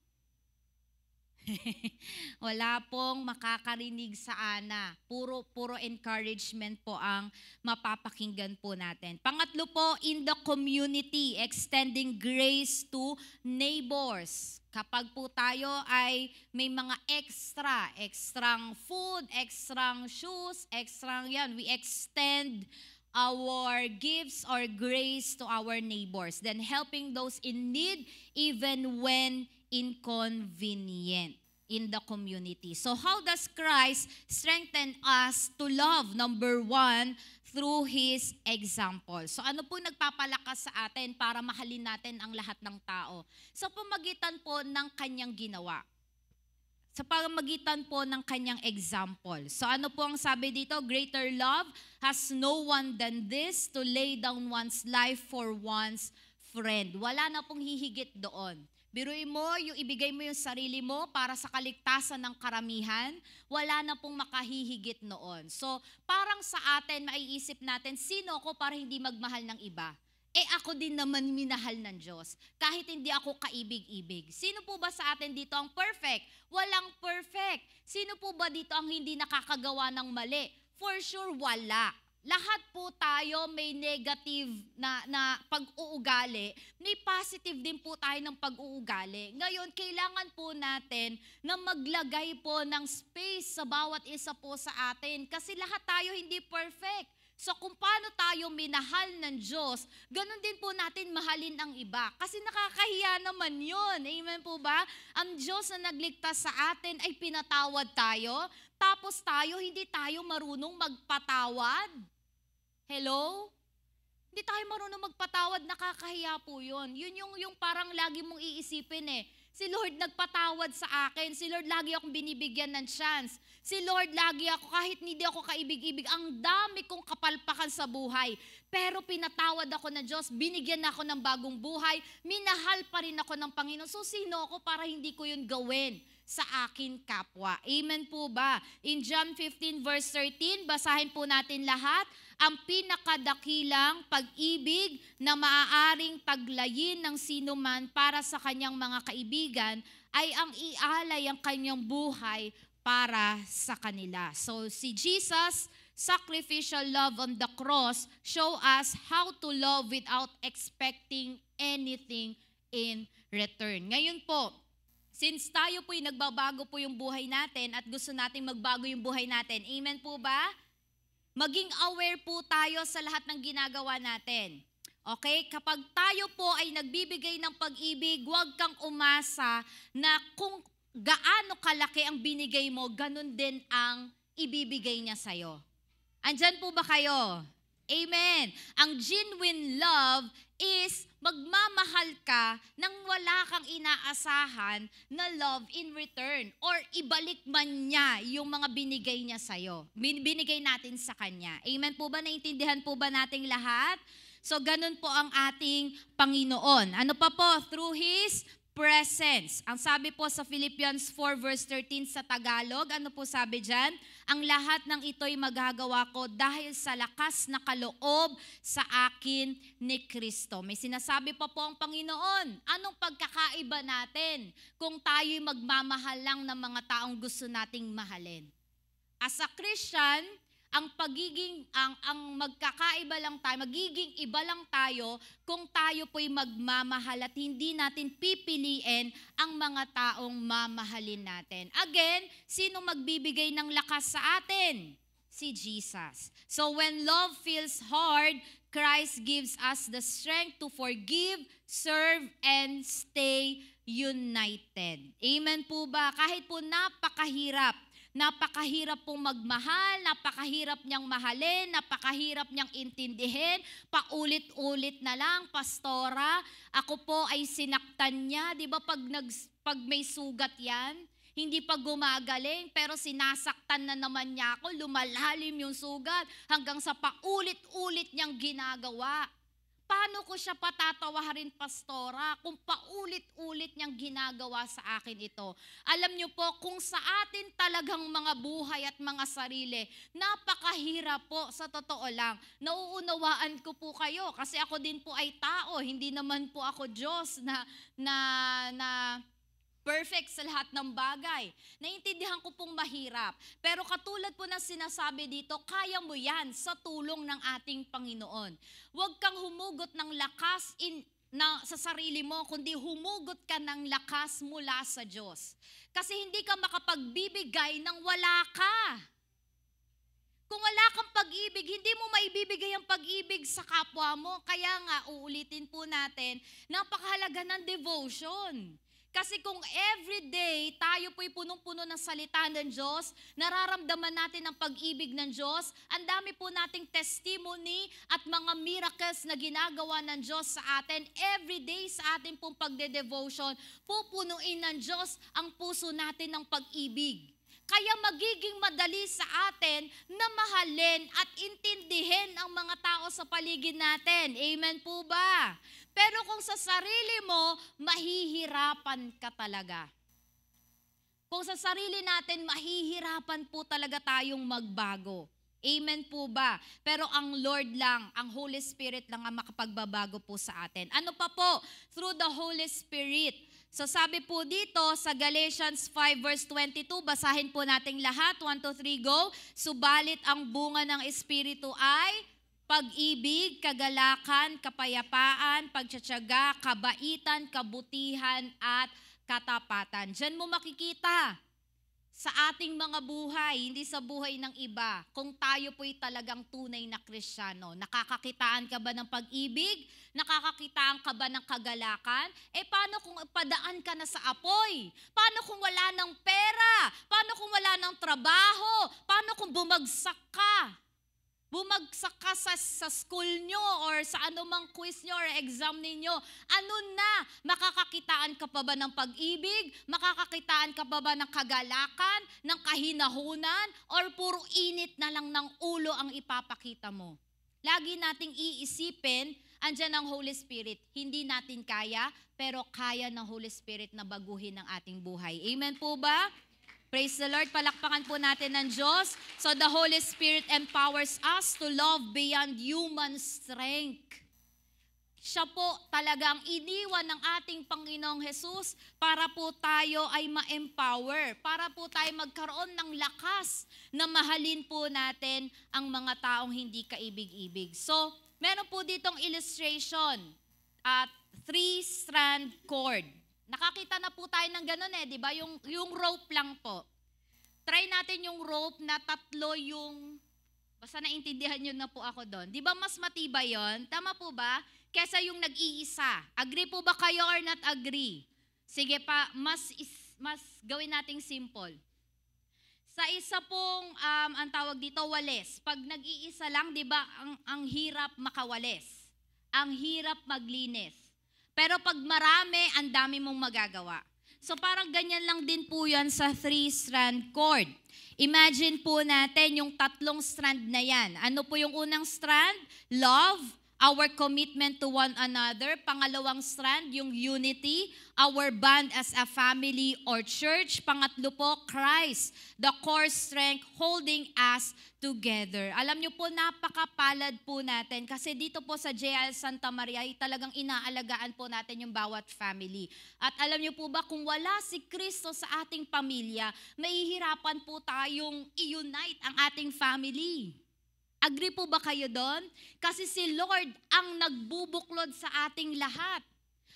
wala pong makakarinig sa ana. Puro encouragement po ang mapapakinggan po natin. Pangatlo po, in the community, extending grace to neighbors. Kapag po tayo ay may mga extrang food, extrang shoes, extrang yan, we extend our gifts or grace to our neighbors. Then helping those in need even when inconvenient in the community. So how does Christ strengthen us to love? Number one, through His example. So ano po nagpapalakas sa atin para mahalin natin ang lahat ng tao? Sa pamagitan po ng kanyang ginawa. Sa pamagitan po ng kanyang example. So ano po ang sabi dito? Greater love has no one than this, to lay down one's life for one's friend. Wala na pong hihigit doon. Biruin mo, yung ibigay mo yung sarili mo para sa kaligtasan ng karamihan, wala na pong makahihigit noon. So, parang sa atin, maiisip natin, sino ako para hindi magmahal ng iba? Ako din naman minahal ng Diyos, kahit hindi ako kaibig-ibig. Sino po ba sa atin dito ang perfect? Walang perfect. Sino po ba dito ang hindi nakakagawa ng mali? For sure, wala. Lahat po tayo may negative na pag-uugali, may positive din po tayo ng pag-uugali. Ngayon, kailangan po natin na maglagay po ng space sa bawat isa po sa atin kasi lahat tayo hindi perfect. So kung paano tayo minahal ng Diyos, ganun din po natin mahalin ang iba. Kasi nakakahiya naman yun. Amen po ba? Ang Diyos na nagligtas sa atin ay pinatawad tayo, tapos hindi tayo marunong magpatawad. Hello? Hindi tayo marunong magpatawad, nakakahiya po yun. Yun yung parang lagi mong iisipin Si Lord nagpatawad sa akin. Si Lord lagi akong binibigyan ng chance. Si Lord lagi ako, kahit hindi ako kaibig-ibig, ang dami kong kapalpakan sa buhay. Pero pinatawad ako ng Diyos, binigyan ako ng bagong buhay, minahal pa rin ako ng Panginoon. So sino ako para hindi ko yun gawin sa akin kapwa? Amen po ba? In John 15 verse 13, basahin po natin lahat. Ang pinakadakilang pag-ibig na maaaring taglayin ng sino man para sa kanyang mga kaibigan ay ang ialay ang kanyang buhay para sa kanila. So si Jesus, sacrificial love on the cross, show us how to love without expecting anything in return. Ngayon po, since tayo po'y nagbabago po yung buhay natin at gusto nating magbago yung buhay natin, amen po ba? Maging aware po tayo sa lahat ng ginagawa natin. Okay? Kapag tayo po ay nagbibigay ng pag-ibig, huwag kang umasa na kung gaano kalaki ang binigay mo, ganun din ang ibibigay niya sa'yo. Andyan po ba kayo? Amen. Ang genuine love is magmamahal ka nang wala kang inaasahan na love in return or ibalik man niya yung mga binigay niya sa'yo. Binigay natin sa Kanya. Amen po ba? Naintindihan po ba nating lahat? So ganun po ang ating Panginoon. Ano pa po? Through His presence. Ang sabi po sa Philippians 4 verse 13 sa Tagalog, ano po sabi dyan? Ang lahat ng ito'y magagawa ko dahil sa lakas na kaloob sa akin ni Kristo. May sinasabi pa po ang Panginoon. Anong pagkakaiba natin kung tayo'y magmamahal lang ng mga taong gusto nating mahalin? As a Christian, ang magkakaiba lang tayo, magiging iba lang tayo kung tayo po'y magmamahal at hindi natin pipiliin ang mga taong mamahalin natin. Again, sino magbibigay ng lakas sa atin? Si Jesus. So when love feels hard, Christ gives us the strength to forgive, serve, and stay united. Amen po ba? Kahit po napakahirap pong magmahal, napakahirap niyang mahalin, napakahirap niyang intindihin, paulit-ulit na lang, pastora, ako po ay sinaktan niya, di ba pag may sugat yan, hindi pa gumagaling, pero sinasaktan na naman niya ako, lumalalim yung sugat, hanggang sa paulit-ulit niyang ginagawa. Paano ko siya patatawarin, pastora, kung paulit-ulit niyang ginagawa sa akin ito? Alam niyo po, kung sa atin talagang mga buhay at mga sarili, napakahirap po, sa totoo lang. Nauunawaan ko po kayo, kasi ako din po ay tao, hindi naman po ako Diyos na perfect sa lahat ng bagay. Naiintindihan ko pong mahirap. Pero katulad po ng sinasabi dito, kaya mo yan sa tulong ng ating Panginoon. Huwag kang humugot ng lakas sa sarili mo, kundi humugot ka ng lakas mula sa Diyos. Kasi hindi ka makapagbibigay ng wala ka. Kung wala kang pag-ibig, hindi mo maibibigay ang pag-ibig sa kapwa mo. Kaya nga, uulitin po natin, napakahalaga ng devotion. Kasi kung everyday tayo po'y punong-puno ng salita ng Diyos, nararamdaman natin ang pag-ibig ng Diyos, ang dami po nating testimony at mga miracles na ginagawa ng Diyos sa atin, everyday sa ating pong pagde-devotion, pupunuin ng Diyos ang puso natin ng pag-ibig. Kaya magiging madali sa atin na mahalin at intindihin ang mga tao sa paligid natin. Amen po ba? Pero kung sa sarili mo, mahihirapan ka talaga. Kung sa sarili natin, mahihirapan po talaga tayong magbago. Amen po ba? Pero ang Lord lang, ang Holy Spirit lang ang makapagbabago po sa atin. Ano pa po? Through the Holy Spirit. So sabi po dito sa Galatians 5 verse 22, basahin po nating lahat, 1, 2, 3, go. Subalit ang bunga ng Espiritu ay pag-ibig, kagalakan, kapayapaan, pagtsatsaga, kabaitan, kabutihan, at katapatan. Diyan mo makikita sa ating mga buhay, hindi sa buhay ng iba, kung tayo po'y talagang tunay na Kristiyano. Nakakakitaan ka ba ng pag-ibig? Nakakakitaan ka ba ng kagalakan? Paano kung padaan ka na sa apoy? Paano kung wala ng pera? Paano kung wala ng trabaho? Paano kung bumagsak ka? bumagsak ka sa school nyo or sa anumang quiz nyo or exam ninyo, ano na? Makakakitaan ka pa ba ng pag-ibig? Makakakitaan ka pa ba ng kagalakan, ng kahinahunan? Or puro init na lang ng ulo ang ipapakita mo? Lagi nating iisipin, andyan ang Holy Spirit. Hindi natin kaya, pero kaya ng Holy Spirit na baguhin ang ating buhay. Amen po ba? Praise the Lord. Palakpakan po natin ng Diyos. So the Holy Spirit empowers us to love beyond human strength. Siya po talagang iniwan ng ating Panginoong Jesus para po tayo ay ma-empower, para po tayo magkaroon ng lakas na mahalin po natin ang mga taong hindi kaibig-ibig. So, meron po ditong illustration at 3-strand cord. Nakakita na po tayo ng ganun di ba? Yung rope lang po. Try natin yung rope na 3 yung, basta naintindihan nyo na po ako doon. Di ba mas matibay yon? Tama po ba? Kesa yung nag-iisa. Agree po ba kayo or not agree? Sige pa, mas gawin nating simple. Sa isa pong, ang tawag dito, walis. Pag nag-iisa lang, di ba, ang hirap makawalis. Ang hirap maglinis. Pero pag marami, ang dami mong magagawa. So parang ganyan lang din po yan sa 3-strand cord. Imagine po natin yung 3 strand na yan. Ano po yung unang strand? Love, our commitment to one another. Pangalawang strand, yung unity, our bond as a family or church. Pangatlo po, Christ, the core strength holding us together. Alam niyo po, napakapalad po natin kasi dito po sa JL Santa Maria ay talagang inaalagaan po natin yung bawat family. At alam niyo po ba, kung wala si Kristo sa ating pamilya, mahihirapan po tayong i-unite ang ating family. Agree po ba kayo doon? Kasi si Lord ang nagbubuklod sa ating lahat.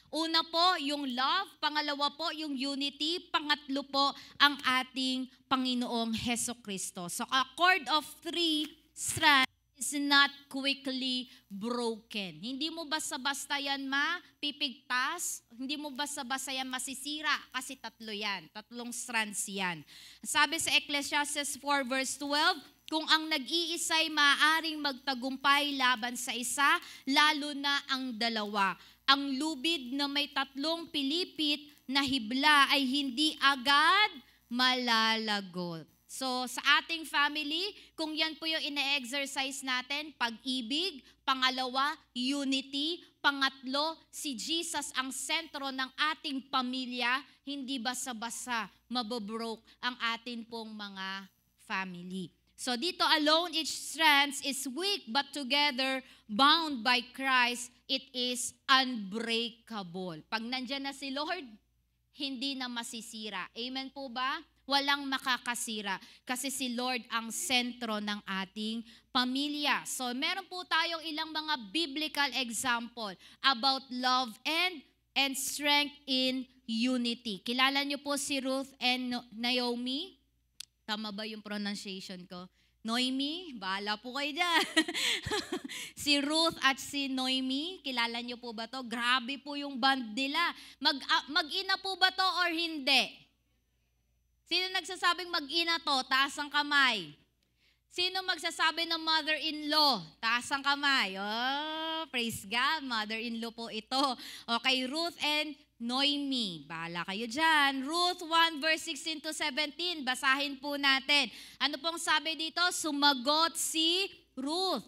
Una po, yung love. Pangalawa po, yung unity. Pangatlo po, ang ating Panginoong Hesukristo. So, a cord of 3 strands is not quickly broken. Hindi mo basta-basta yan mapipigtas. Hindi mo basta-basta yan masisira kasi 3 yan. 3 strands yan. Sabi sa Ecclesiastes 4 verse 12, kung ang nag-iisa'y maaaring magtagumpay laban sa isa, lalo na ang dalawa. Ang lubid na may 3 pilipit na hibla ay hindi agad malalagot. So sa ating family, kung yan po yung ine-exercise natin, pag-ibig, pangalawa, unity, pangatlo, si Jesus ang sentro ng ating pamilya, hindi basa-basa mabobroke ang atin pong mga family. So dito, alone each strands is weak, but together, bound by Christ, it is unbreakable. Pag nandyan na si Lord, hindi na masisira. Amen po ba? Walang makakasira. Kasi si Lord ang sentro ng ating pamilya. So meron po tayong ilang mga biblical example about love and strength in unity. Kilala niyo po si Ruth and Naomi? Tama ba yung pronunciation ko? Noemi, bahala po kayo dyan. Si Ruth at si Noemi, kilala niyo po ba to? Grabe po yung band nila. Mag-ina po ba to or hindi? Sino nagsasabing mag-ina to? Taas ang kamay. Sino magsasabi ng mother-in-law? Taas ang kamay. Oh, praise God, mother-in-law po ito. Okay, Ruth and Noemi. Bahala kayo dyan. Ruth 1 verse 16 to 17. Basahin po natin. Ano pong sabi dito? Sumagot si Ruth.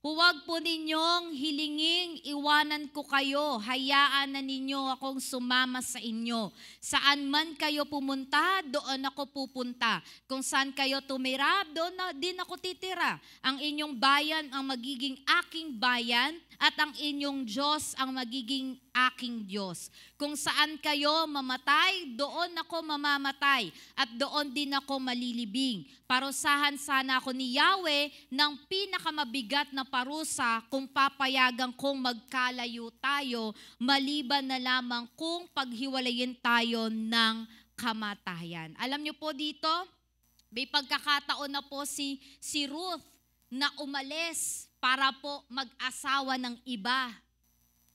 Huwag po ninyong hilinging iwanan ko kayo. Hayaan na ninyo akong sumama sa inyo. Saan man kayo pumunta, doon ako pupunta. Kung saan kayo tumira, doon na din ako titira. Ang inyong bayan ang magiging aking bayan at ang inyong Diyos ang magiging aking Diyos. Kung saan kayo mamatay, doon ako mamamatay at doon din ako malilibing. Parusahan sana ako ni Yahweh ng pinakamabigat na parusa kung papayagan kong magkalayo tayo, maliban na lamang kung paghiwalayin tayo ng kamatayan. Alam niyo po dito, may pagkakataon na po si Ruth na umalis para po mag-asawa ng iba.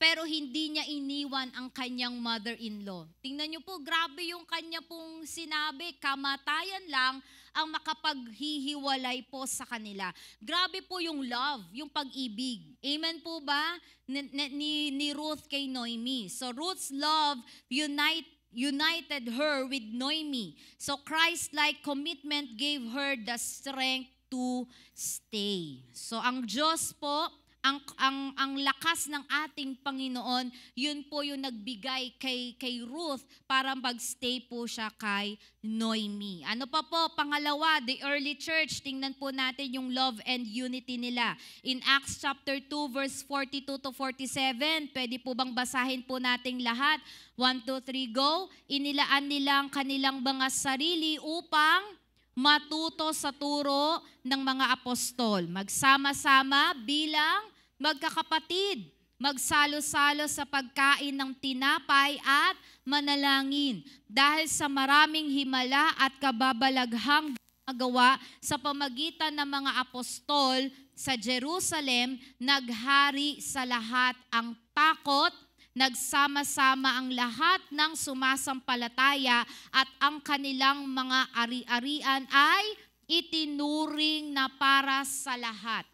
pero hindi niya iniwan ang kanyang mother-in-law. Tingnan niyo po, grabe yung kanya pong sinabi, kamatayan lang ang makapaghihiwalay po sa kanila. Grabe po yung love, yung pag-ibig. Amen po ba? Ni Ruth kay Noemi. So Ruth's love united her with Noemi. So Christ-like commitment gave her the strength to stay. So ang Diyos po, ang lakas ng ating Panginoon, yun po yung nagbigay kay Ruth para mag-stay po siya kay Noemi. Ano pa po? Pangalawa, the early church. Tingnan po natin yung love and unity nila. In Acts chapter 2 verse 42 to 47, pwede po bang basahin po nating lahat? 1, 2, 3, go. Inilaan nila ang kanilang mga sarili upang matuto sa turo ng mga apostol. Magsama-sama bilang magkakapatid. Magsalo-salo sa pagkain ng tinapay at manalangin. Dahil sa maraming himala at kababalaghang ginagawa sa pamagitan ng mga apostol sa Jerusalem, naghari sa lahat ang takot. Nagsama-sama ang lahat ng sumasampalataya at ang kanilang mga ari-arian ay itinuring na para sa lahat.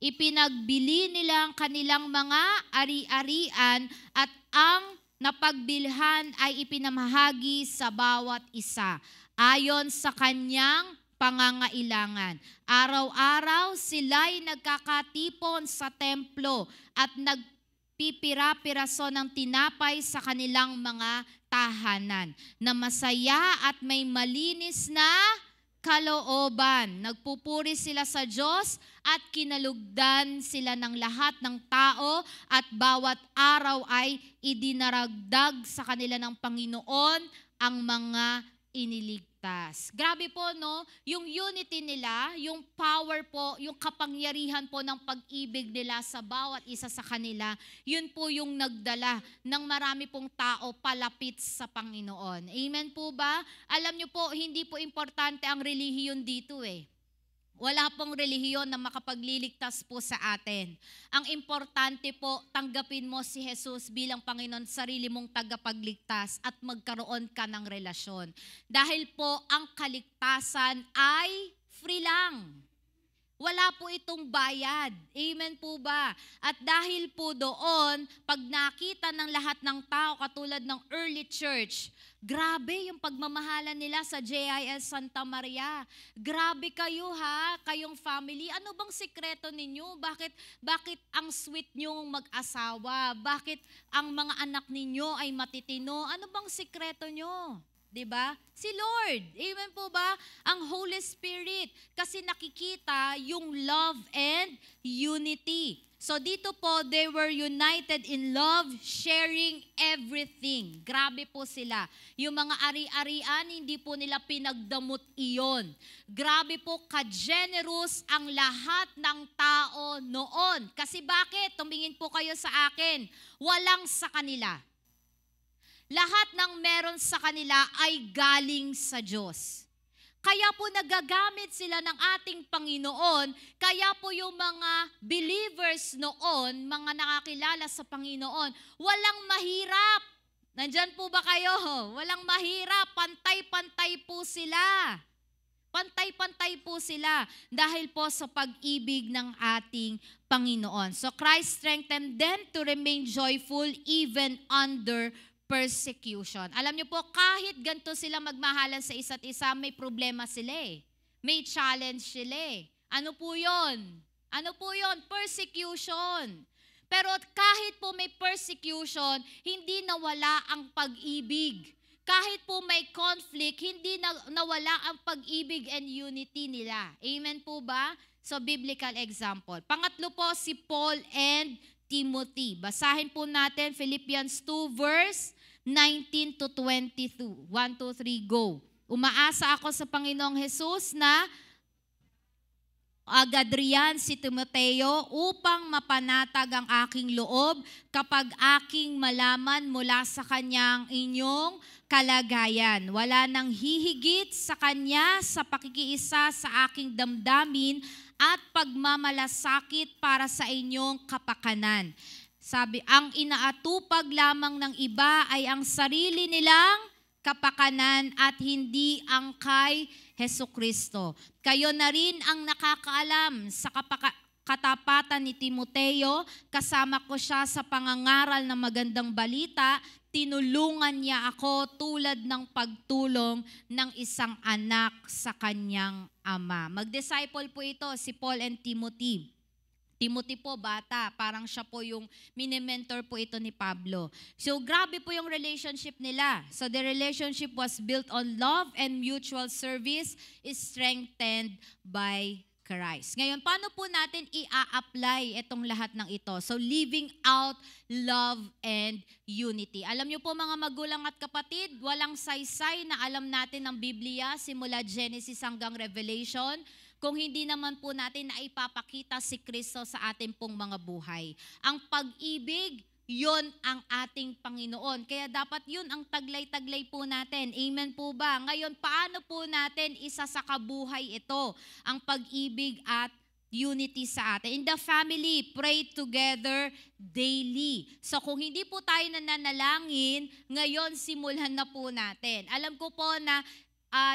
Ipinagbili nila ang kanilang mga ari-arian at ang napagbilhan ay ipinamahagi sa bawat isa ayon sa kanyang pangangailangan. Araw-araw sila'y nagkakatipon sa templo at pipira-piraso ng tinapay sa kanilang mga tahanan, na masaya at may malinis na kalooban. Nagpupuri sila sa Diyos at kinalugdan sila ng lahat ng tao at bawat araw ay idinaragdag sa kanila ng Panginoon ang mga iniligtas. Grabe po, no? Yung unity nila, yung power po, yung kapangyarihan po ng pag-ibig nila sa bawat isa sa kanila, yun po yung nagdala ng marami pong tao palapit sa Panginoon. Amen po ba? Alam nyo po, hindi po importante ang relihiyon dito eh. Wala pong relihiyon na makapagliligtas po sa atin. Ang importante po, tanggapin mo si Jesus bilang Panginoon, sarili mong tagapagligtas at magkaroon ka ng relasyon. Dahil po, ang kaligtasan ay free lang. Wala po itong bayad. Amen po ba? At dahil po doon, pag nakita ng lahat ng tao, katulad ng early church, grabe yung pagmamahalan nila sa JIS Santa Maria. Grabe kayo ha, kayong family. Ano bang sikreto ninyo? Bakit ang sweet nyong mag-asawa? Bakit ang mga anak ninyo ay matitino? Ano bang sikreto nyo? Diba? Si Lord. Amen po ba? Ang Holy Spirit. Kasi nakikita yung love and unity. So dito po, they were united in love, sharing everything. Grabe po sila. Yung mga ari-arian, hindi po nila pinagdamot iyon. Grabe po, ka-generous ang lahat ng tao noon. Kasi bakit? Tumingin po kayo sa akin. Walang sa kanila. Lahat ng meron sa kanila ay galing sa Diyos. Kaya po nagagamit sila ng ating Panginoon, kaya po yung mga believers noon, mga nakakilala sa Panginoon, walang mahirap. Nandyan po ba kayo? Walang mahirap, pantay-pantay po sila. Pantay-pantay po sila dahil po sa pag-ibig ng ating Panginoon. So Christ strengthened them to remain joyful even under persecution. Alam niyo po, kahit ganito sila magmahalan sa isa't isa, may problema sila eh. May challenge sila eh. Ano po yun? Ano po yun? Persecution. Pero kahit po may persecution, hindi nawala ang pag-ibig. Kahit po may conflict, hindi nawala ang pag-ibig and unity nila. Amen po ba? So, biblical example. Pangatlo po, si Paul and Timothy. Basahin po natin Philippians 2 verse 19 to 22. 1, 2, 3, go. Umaasa ako sa Panginoong Jesus na agad riyan si Timoteo upang mapanatag ang aking loob kapag aking malaman mula sa kanyang inyong kalagayan. Wala nang hihigit sa kanya sa pakikiisa sa aking damdamin at pagmamalasakit para sa inyong kapakanan. Sabi, ang inaatupag lamang ng iba ay ang sarili nilang kapakanan at hindi ang kay Hesukristo. Kayo na rin ang nakakaalam sa katapatan ni Timoteo, kasama ko siya sa pangangaral ng magandang balita, tinulungan niya ako tulad ng pagtulong ng isang anak sa kanyang ama. Mag-disciple po ito si Paul and Timothy. Timothy po, bata. Parang siya po yung mini-mentor po ito ni Pablo. So, grabe po yung relationship nila. So, the relationship was built on love and mutual service is strengthened by Christ. Ngayon, paano po natin i-apply itong lahat ng ito? So, living out love and unity. Alam niyo po mga magulang at kapatid, walang saysay na alam natin ng Biblia simula Genesis hanggang Revelation, kung hindi naman po natin na ipapakita si Kristo sa ating pong mga buhay. Ang pag-ibig, yon ang ating Panginoon. Kaya dapat yun ang taglay-taglay po natin. Amen po ba? Ngayon, paano po natin isasakabuhay ito? Ang pag-ibig at unity sa atin. In the family, pray together daily. So kung hindi po tayo nananalangin, ngayon simulan na po natin. Alam ko po na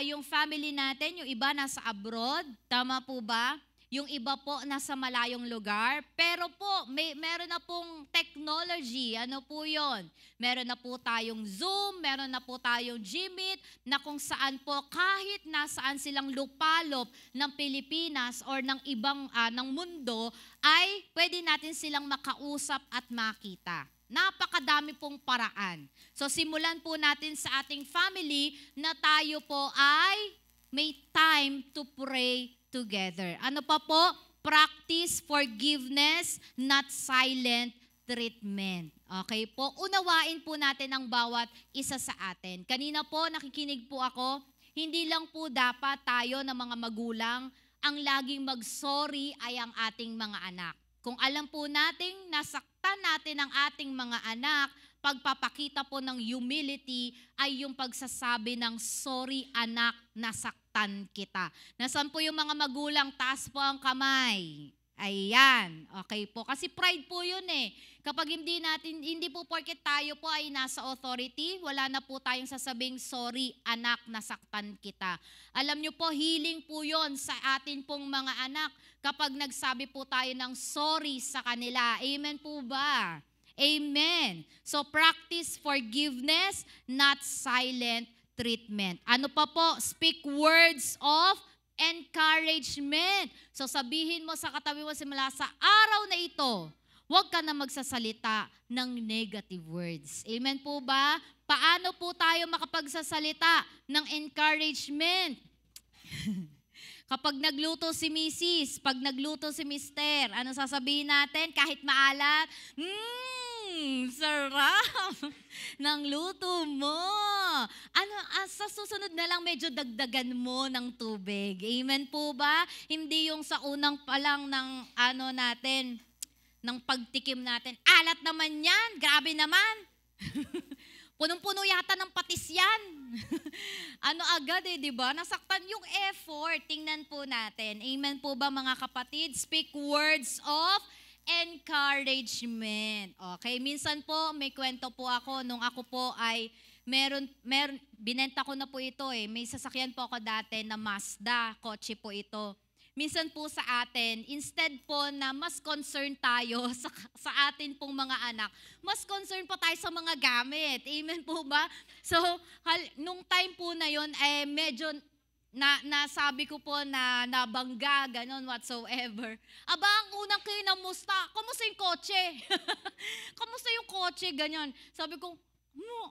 yung family natin, yung iba nasa abroad, tama po ba? Yung iba po nasa malayong lugar, pero po meron na pong technology, ano po yon? Meron na po tayong Zoom, meron na po tayong Gmeet, na kung saan po kahit nasaan silang lupalop ng Pilipinas or ng ibang ng mundo, ay pwede natin silang makausap at makita. Napakadami pong paraan. So simulan po natin sa ating family na tayo po ay may time to pray together. Ano pa po? Practice forgiveness, not silent treatment. Okay po? Unawain po natin ang bawat isa sa atin. Kanina po nakikinig po ako, hindi lang po dapat tayo na mga magulang ang laging mag-sorry ay ang ating mga anak. Kung alam po nating nasaktan natin ang ating mga anak, pagpapakita po ng humility ay yung pagsasabi ng sorry anak, nasaktan kita. Nasaan po yung mga magulang? Taas po ang kamay. Ayan. Okay po. Kasi pride po yun eh. Kapag hindi po porket tayo po ay nasa authority, wala na po tayong sasabing, sorry anak, nasaktan kita. Alam nyo po, healing po yun sa atin pong mga anak kapag nagsabi po tayo ng sorry sa kanila. Amen po ba? Amen. So practice forgiveness, not silent treatment. Ano pa po? Speak words of encouragement. So sabihin mo sa katabi mo simula sa araw na ito, huwag ka na magsasalita ng negative words. Amen po ba? Paano po tayo makapagsasalita ng encouragement? Kapag nagluto si Mrs., pag nagluto si Mister, ano sasabihin natin? Kahit maalat, sarap ng luto mo. Sa susunod na lang medyo dagdagan mo ng tubig. Amen po ba? Hindi yung sa unang palang ng natin, ng pagtikim natin. Alat naman yan, grabe naman. Punong-puno yata ng patis yan. Agad di ba? Nasaktan yung effort. Tingnan po natin. Amen po ba mga kapatid? Speak words of encouragement. Okay, minsan po may kwento po ako nung ako po ay meron binenta ko na po ito eh. May sasakyan po ako dati na Mazda, kotse po ito. Minsan po sa atin, instead po na mas concern tayo sa atin pong mga anak, mas concern po tayo sa mga gamit. Amen po ba? So, nung time po na yon medyo nasabi ko po na nabangga, ganon, whatsoever. Aba, ang unang kinamusta, kamusta yung kotse? Kamusta yung kotse, ganyan. Sabi ko,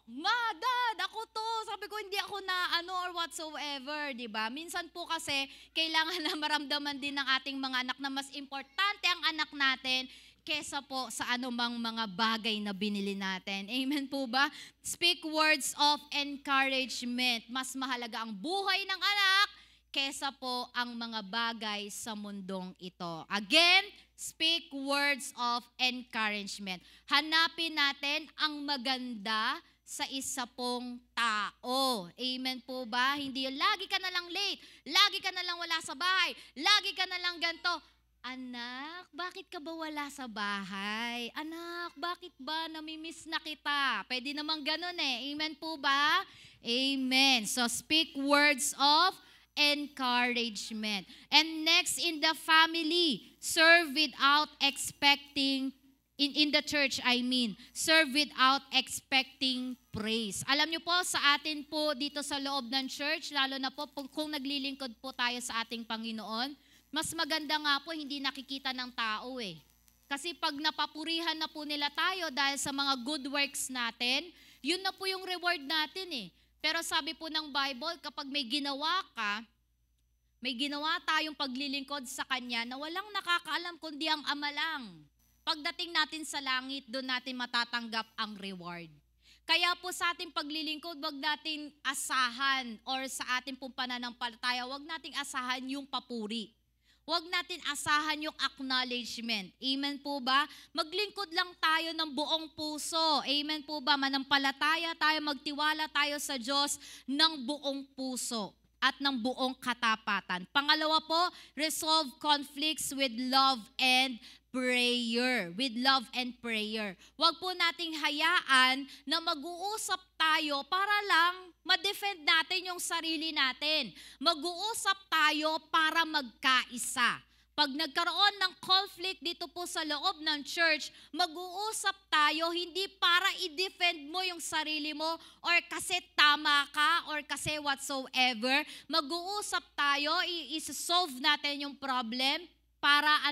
Dad, ako to. Sabi ko, hindi ako na or whatsoever, di ba? Minsan po kasi, kailangan na maramdaman din ng ating mga anak na mas importante ang anak natin kesa po sa anumang mga bagay na binili natin. Amen po ba? Speak words of encouragement. Mas mahalaga ang buhay ng anak kesa po ang mga bagay sa mundong ito. Again, speak words of encouragement. Hanapin natin ang maganda sa isa pong tao. Amen po ba? Hindi lagi ka na lang late, lagi ka na lang wala sa bahay, lagi ka na lang ganito. Anak, bakit ka ba wala sa bahay? Anak, bakit ba namimiss na kita? Pwede namang ganun eh. Amen po ba? Amen. So speak words of encouragement. And next, in the family, serve without expecting, in the church I mean, serve without expecting praise. Alam niyo po, sa atin po dito sa loob ng church, lalo na po kung naglilingkod po tayo sa ating Panginoon, mas maganda nga po hindi nakikita ng tao eh. Kasi pag napapurihan na po nila tayo dahil sa mga good works natin, yun na po yung reward natin eh. Pero sabi po ng Bible, kapag may ginawa ka, may ginawa tayong paglilingkod sa Kanya na walang nakakaalam kundi ang Ama lang. Pagdating natin sa langit, doon natin matatanggap ang reward. Kaya po sa ating paglilingkod, wag natin asahan or sa ating pong pananampalataya, wag nating asahan yung papuri. Huwag natin asahan yung acknowledgement. Amen po ba? Maglingkod lang tayo ng buong puso. Amen po ba? Manampalataya tayo, magtiwala tayo sa Diyos ng buong puso at ng buong katapatan. Pangalawa po, resolve conflicts with love and prayer. With love and prayer. Huwag po nating hayaan na mag-uusap tayo para lang ma-defend natin yung sarili natin. Mag-uusap tayo para magkaisa. Pag nagkaroon ng conflict dito po sa loob ng church, mag-uusap tayo hindi para i-defend mo yung sarili mo or kasi tama ka or kasi whatsoever. Mag-uusap tayo, i-solve natin yung problem para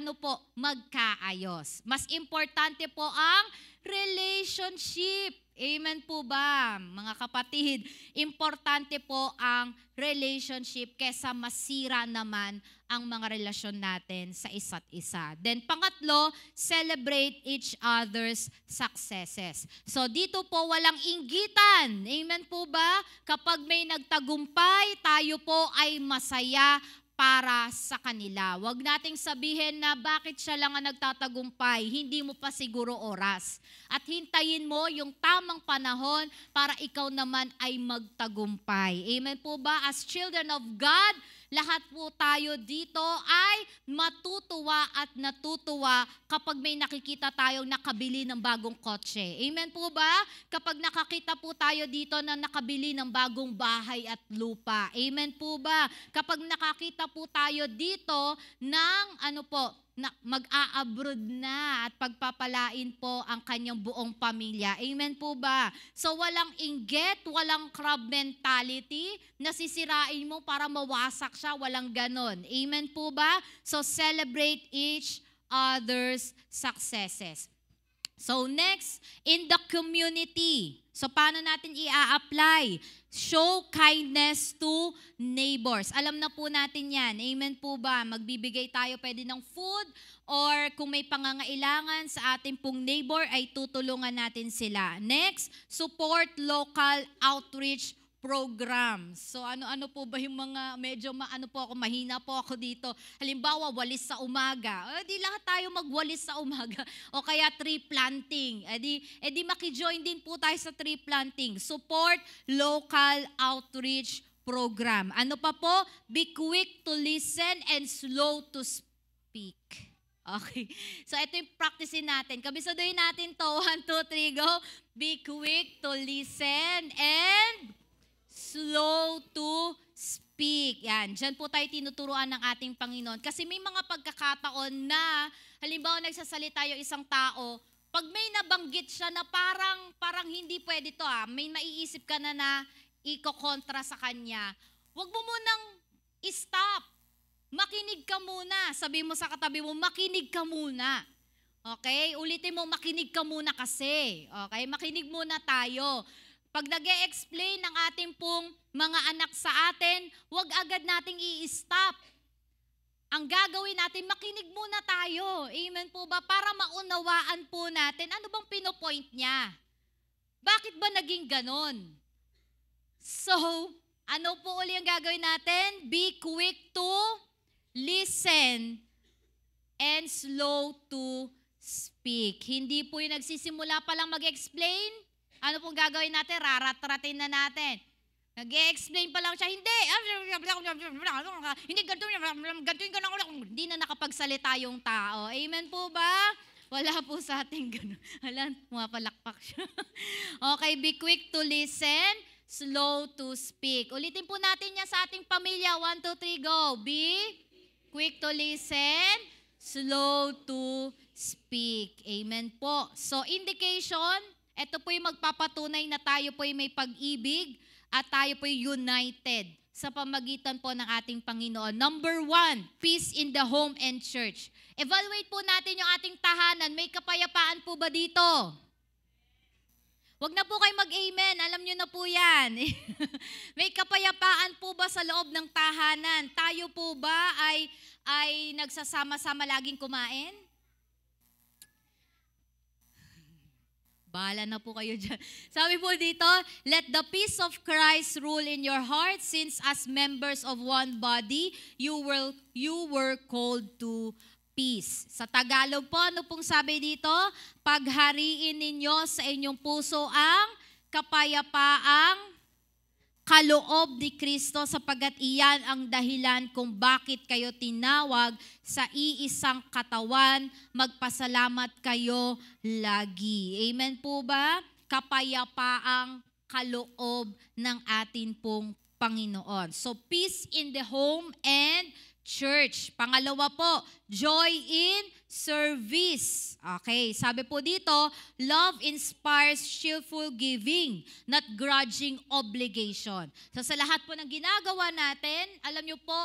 magkaayos. Mas importante po ang relationship. Amen po ba, mga kapatid? Importante po ang relationship kesa masira naman ang mga relasyon natin sa isa't isa. Then pangatlo, celebrate each other's successes. So dito po walang inggitan. Amen po ba? Kapag may nagtagumpay, tayo po ay masaya para sa kanila. Huwag nating sabihin na bakit siya lang ang nagtatagumpay, hindi mo pa siguro oras. At hintayin mo yung tamang panahon para ikaw naman ay magtagumpay. Amen po ba? As children of God, lahat po tayo dito ay matutuwa at natutuwa kapag may nakikita tayong nakabili ng bagong kotse. Amen po ba? Kapag nakakita po tayo dito na nakabili ng bagong bahay at lupa. Amen po ba? Kapag nakakita po tayo dito ng na mag-a-abroad na at pagpapalain po ang kanyang buong pamilya. Amen po ba? So walang inggit, walang crab mentality na sisirain mo para mawasak siya, walang ganon. Amen po ba? So celebrate each other's successes. So next, in the community. So paano natin i-a-apply? Show kindness to neighbors. Alam na po natin yan. Amen po ba? Magbibigay tayo pwede ng food or kung may pangangailangan sa ating pong neighbor ay tutulungan natin sila. Next, support local outreach programs. So ano po ba yung mga medyo mahina po ako dito. Halimbawa, walis sa umaga. Di lahat tayo magwalis sa umaga. O kaya tree planting. Di makijoin din po tayo sa tree planting. Support local outreach program. Ano pa po? Be quick to listen and slow to speak. Okay. So ito yung practicein natin. Kabisaduhin natin to. 1, 2, 3, go. Be quick to listen and slow to speak. Yan. Diyan po tayo tinuturuan ng ating Panginoon. Kasi may mga pagkakataon na, halimbawa nagsasalita yung isang tao, pag may nabanggit siya na parang hindi pwede to may maiisip ka na iko-kontra sa kanya, huwag mo munang stop. Makinig ka muna. Sabi mo sa katabi mo, makinig ka muna. Okay? Ulitin mo, makinig ka muna kasi. Okay? Makinig muna tayo. Pag nag-e-explain ng ating pong mga anak sa atin, huwag agad nating i-stop. Ang gagawin natin, makinig muna tayo. Amen po ba? Para maunawaan po natin, ano bang pinopoint niya? Bakit ba naging ganon? So, ano po uli ang gagawin natin? Be quick to listen and slow to speak. Hindi po yung nagsisimula pa lang mag-explain. Ano pong gagawin natin? Rarat-ratin na natin. Nag-e-explain pa lang siya, hindi ganito yung ganun. Hindi na nakapagsalita yung tao. Amen po ba? Wala po sa ating ganun. Hala, pumapalakpak siya. Okay, be quick to listen, slow to speak. Ulitin po natin yan sa ating pamilya. 1, 2, 3, go. Be quick to listen, slow to speak. Amen po. So, indication, ito po yung magpapatunay na tayo po yung may pag-ibig at tayo po yung united sa pamagitan po ng ating Panginoon. Number 1, peace in the home and church. Evaluate po natin yung ating tahanan. May kapayapaan po ba dito? Huwag na po kayo mag-amen. Alam nyo na po yan. May kapayapaan po ba sa loob ng tahanan? Tayo po ba ay nagsasama-sama laging kumain? Bahala na po kayo dyan. Sabi po dito, let the peace of Christ rule in your heart, since as members of one body, you were called to peace. Sa Tagalog po, ano pong sabi dito? Paghariin ninyo sa inyong puso ang kapayapaang kaloob ni Kristo, sapagkat iyan ang dahilan kung bakit kayo tinawag sa iisang katawan, magpasalamat kayo lagi. Amen po ba? Kapayapaang kaloob ng atin pong Panginoon. So, peace in the home and church. Pangalawa po, joy in service. Okay, sabi po dito, love inspires cheerful giving, not grudging obligation. So sa lahat po ng ginagawa natin, alam nyo po,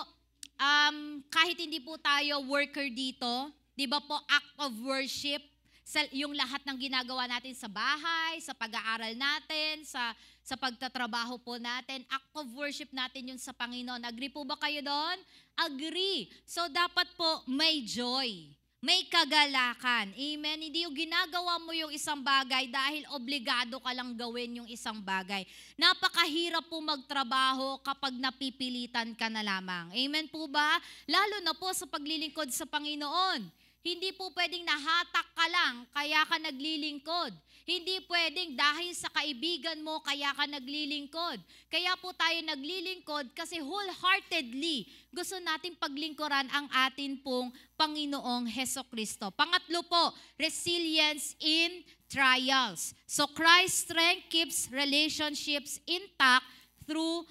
kahit hindi po tayo worker dito, di ba po, act of worship, yung lahat ng ginagawa natin sa bahay, sa pag-aaral natin, sa pagtatrabaho po natin, act of worship natin yun sa Panginoon. Agree po ba kayo doon? Agree. So dapat po may joy, may kagalakan. Amen? Hindi yung ginagawa mo yung isang bagay dahil obligado ka lang gawin yung isang bagay. Napakahirap po magtrabaho kapag napipilitan ka na lamang. Amen po ba? Lalo na po sa paglilingkod sa Panginoon. Hindi po pwedeng nahatak ka lang, kaya ka naglilingkod. Hindi pwedeng dahil sa kaibigan mo, kaya ka naglilingkod. Kaya po tayo naglilingkod kasi wholeheartedly gusto natin paglingkuran ang atin pong Panginoong Hesukristo. Pangatlo po, resilience in trials. So Christ's strength keeps relationships intact through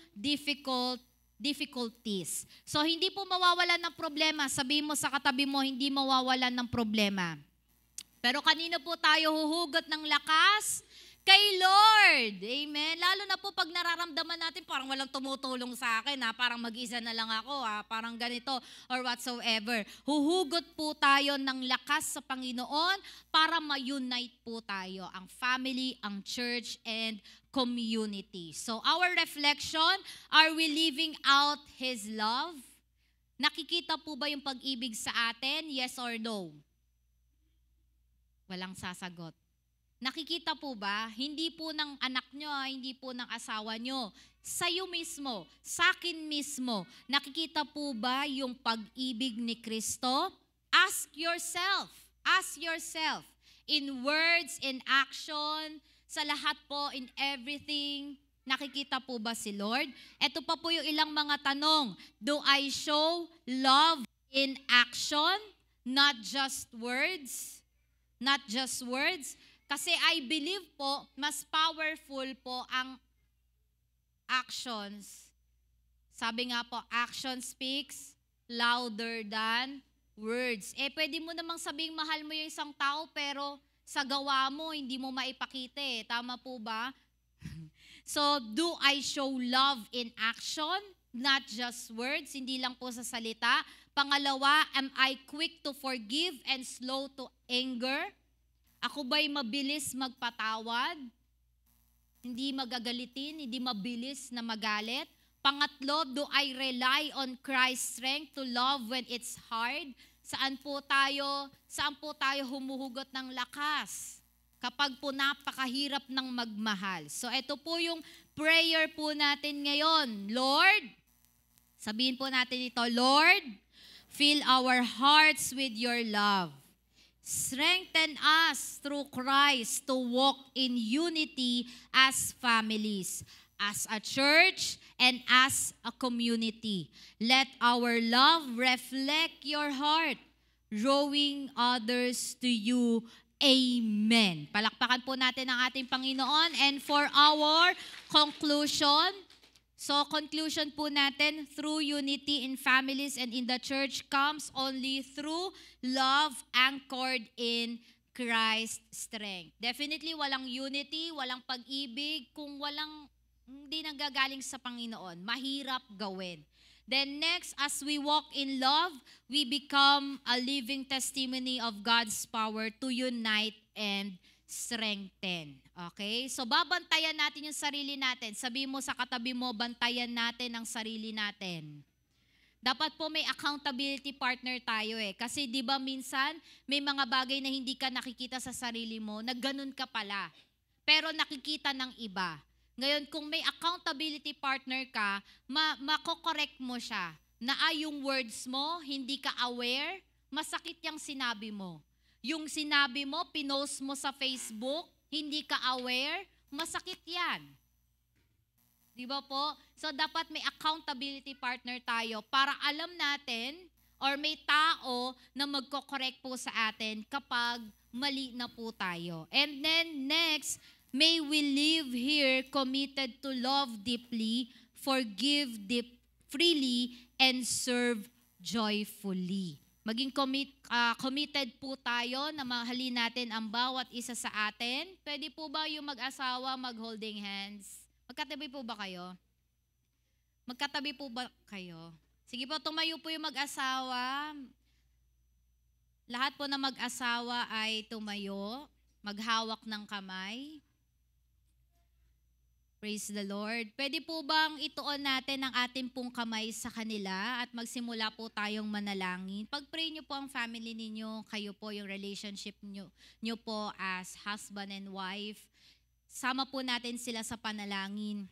difficulties. So, hindi po mawawalan ng problema. Sabihin mo sa katabi mo, hindi mawawalan ng problema. Pero kanino po tayo huhugot ng lakas? Kay Lord. Amen. Lalo na po pag nararamdaman natin, parang walang tumutulong sa akin, parang mag-isa na lang ako, parang ganito or whatsoever. Huhugot po tayo ng lakas sa Panginoon para ma-unite po tayo, ang family, ang church, and community. So our reflection, are we living out His love? Nakikita po ba yung pag-ibig sa atin? Yes or no? Walang sasagot. Nakikita po ba? Hindi po ng anak nyo, hindi po ng asawa nyo. Sa'yo mismo, sa akin mismo, nakikita po ba yung pag-ibig ni Kristo? Ask yourself, in words, in action, sa lahat po, in everything, nakikita po ba si Lord? Ito pa po yung ilang mga tanong. Do I show love in action? Not just words? Not just words? Kasi I believe po, mas powerful po ang actions. Sabi nga po, action speaks louder than words. Pwede mo namang sabing mahal mo yung isang tao, pero sa gawa mo, hindi mo maipakita eh. Tama po ba? So, do I show love in action? Not just words, hindi lang po sa salita. Pangalawa, am I quick to forgive and slow to anger? Ako ba'y mabilis magpatawad? Hindi magagalitin, hindi mabilis na magalit? Pangatlo, do I rely on Christ's strength to love when it's hard? Saan po tayo humuhugot ng lakas? Kapag po napakahirap ng magmahal. So ito po yung prayer po natin ngayon. Lord, sabihin po natin ito, Lord, fill our hearts with your love. Strengthen us through Christ to walk in unity as families. as a church, and as a community. Let our love reflect your heart, drawing others to you. Amen. Palakpakan po natin ang ating Panginoon. And for our conclusion po natin, through unity in families and in the church comes only through love anchored in Christ's strength. Definitely walang unity, walang pag-ibig kung hindi nanggagaling sa Panginoon. Mahirap gawin. Then next, as we walk in love, we become a living testimony of God's power to unite and strengthen. Okay? So babantayan natin yung sarili natin. Sabi mo sa katabi mo, bantayan natin ang sarili natin. Dapat po may accountability partner tayo eh. Kasi di ba minsan, may mga bagay na hindi ka nakikita sa sarili mo, na ganun ka pala. Pero nakikita ng iba. Ngayon, kung may accountability partner ka, makokorek mo siya. Na yung words mo, hindi ka aware, masakit yung sinabi mo. Yung sinabi mo, pinost mo sa Facebook, hindi ka aware, masakit yan. Di ba po? So, dapat may accountability partner tayo para alam natin or may tao na magko-correct po sa atin kapag mali na po tayo. And then next, may we live here committed to love deeply, forgive freely, and serve joyfully. Maging committed po tayo na mahalin natin ang bawat isa sa atin. Pwede po ba yung mag-asawa mag-holding hands? Magkatabi po ba kayo? Magkatabi po ba kayo? Sige po, tumayo po yung mag-asawa. Lahat po na mag-asawa ay tumayo, maghawak ng kamay. Praise the Lord. Pwede po bang ituon natin ang ating pong kamay sa kanila at magsimula po tayong manalangin? Pag-pray nyo po ang family ninyo, kayo po yung relationship nyo po as husband and wife. Sama po natin sila sa panalangin.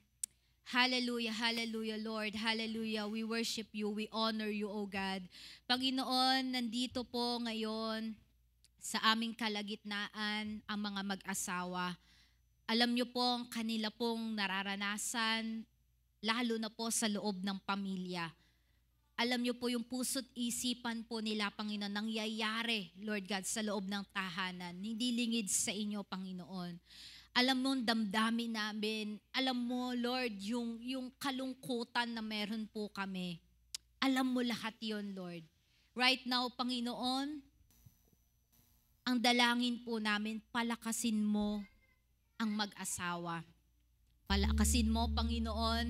Hallelujah, hallelujah, Lord. Hallelujah. We worship you. We honor you, O God. Panginoon, nandito po ngayon sa aming kalagitnaan ang mga mag-asawa. Alam niyo po ang kanila pong nararanasan, lalo na po sa loob ng pamilya. Alam niyo po yung puso't isipan po nila, Panginoon, nangyayari, Lord God, sa loob ng tahanan. Hindi lingid sa inyo, Panginoon. Alam mo ang damdamin namin. Alam mo, Lord, yung kalungkutan na meron po kami. Alam mo lahat yon, Lord. Right now, Panginoon, ang dalangin po namin, palakasin mo ang mag-asawa. Palakasin mo, Panginoon,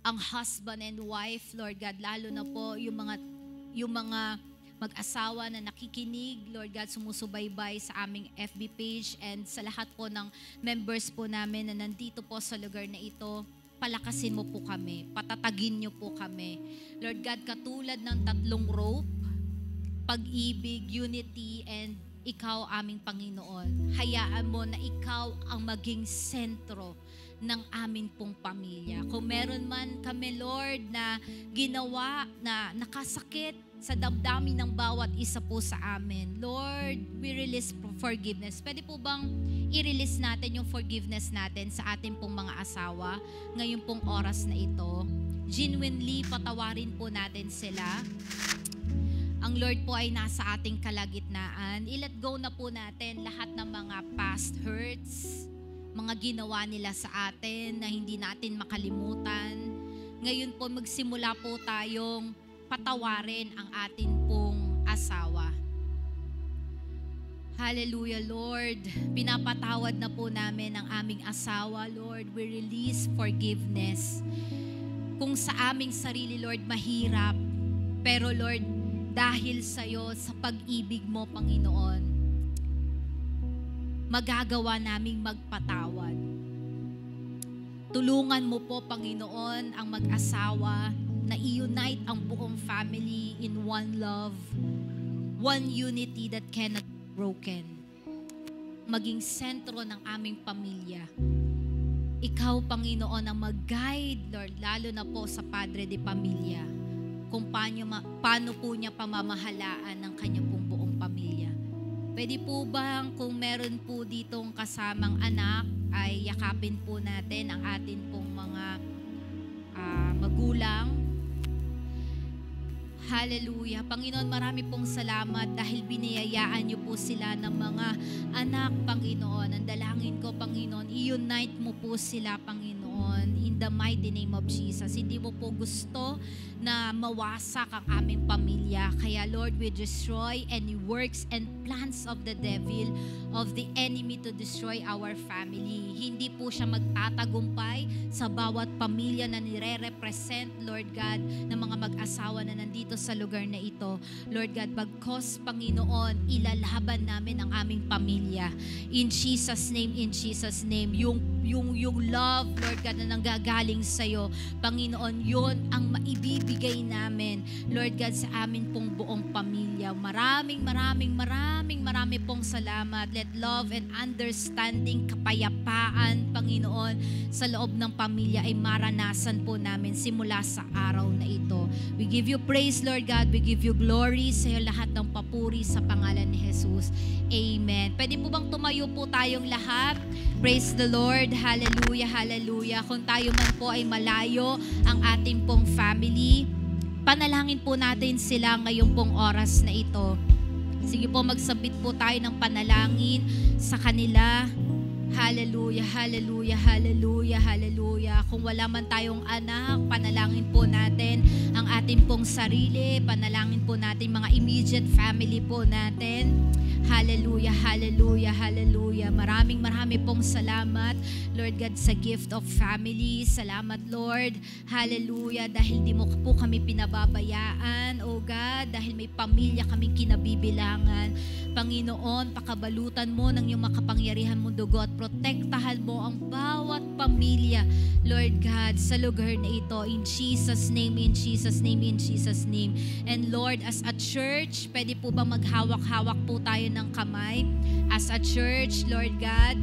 ang husband and wife, Lord God, lalo na po yung mga mag-asawa na nakikinig, Lord God, sumusubaybay sa aming FB page and sa lahat po ng members po namin na nandito po sa lugar na ito. Palakasin mo po kami, patatagin niyo po kami. Lord God, katulad ng 3 rope, pag-ibig, unity, and ikaw aming Panginoon. Hayaan mo na ikaw ang maging sentro ng amin pong pamilya. Kung meron man kami, Lord, na ginawa na nakasakit sa damdamin ng bawat isa po sa amin, Lord, we release forgiveness. Pwede po bang i-release natin yung forgiveness natin sa ating pong mga asawa ngayon pong oras na ito? Genuinely, patawarin po natin sila. Ang Lord po ay nasa ating kalagitnaan. I-let go na po natin lahat ng mga past hurts, mga ginawa nila sa atin na hindi natin makalimutan. Ngayon po magsimula po tayong patawarin ang atin pong asawa. Hallelujah, Lord. Pinapatawad na po namin ang aming asawa, Lord. We release forgiveness. Kung sa aming sarili, Lord, mahirap. Pero Lord, dahil sa'yo, sa pag-ibig mo, Panginoon, magagawa naming magpatawad. Tulungan mo po, Panginoon, ang mag-asawa na i-unite ang buong family in one love, one unity that cannot be broken. Maging sentro ng aming pamilya. Ikaw, Panginoon, ang mag-guide, Lord, lalo na po sa Padre de Pamilya, kung paano po niya pamamahalaan ng kanyang pong buong pamilya. Pwede po bang kung meron po ditong kasamang anak ay yakapin po natin ang atin pong mga magulang. Hallelujah. Panginoon, marami pong salamat dahil biniyayaan niyo po sila ng mga anak, Panginoon. Ang dalangin ko, Panginoon, i-unite mo po sila, Panginoon, in the mighty name of Jesus. Hindi mo po gusto na mawasak ang aming pamilya. Kaya, Lord, we destroy any works and plans of the devil, of the enemy to destroy our family. Hindi po siya magtatagumpay sa bawat pamilya na nire-represent, Lord God, ng mga mag-asawa na nandito sa lugar na ito. Lord God, bagkos, Panginoon, ilalaban namin ang aming pamilya. In Jesus' name, yung love, Lord God, na nanggagaling sa'yo, Panginoon, yun ang maibibigay namin, Lord God, sa amin pong buong pamilya. Maraming pong salamat. Let love and understanding, kapayapaan, Panginoon, sa loob ng pamilya ay maranasan po namin simula sa araw na ito. We give you praise, Lord God. We give you glory sa iyo, lahat ng papuri sa pangalan ni Jesus. Amen. Pwede po bang tumayo po tayong lahat? Praise the Lord. Hallelujah, hallelujah. Kung tayo man po ay malayo ang ating pong family, panalangin po natin sila ngayong pong oras na ito. Sige po, magsabit po tayo ng panalangin sa kanila. Hallelujah, hallelujah, hallelujah, hallelujah. Kung wala man tayong anak, panalangin po natin ang ating pong sarili, panalangin po natin mga immediate family po natin. Hallelujah, hallelujah, hallelujah. Maraming pong salamat, Lord God, sa gift of family. Salamat, Lord. Hallelujah, dahil di mo po kami pinababayaan, oh God, dahil may pamilya kaming kinabibilangan. Panginoon, pakabalutan mo ng iyong makapangyarihan mo dugo at protektahan mo ang bawat pamilya, Lord God, sa lugar na ito. In Jesus' name, in Jesus' name, in Jesus' name. And Lord, as a church, pwede po ba maghawak-hawak po tayo ng kamay? As a church, Lord God,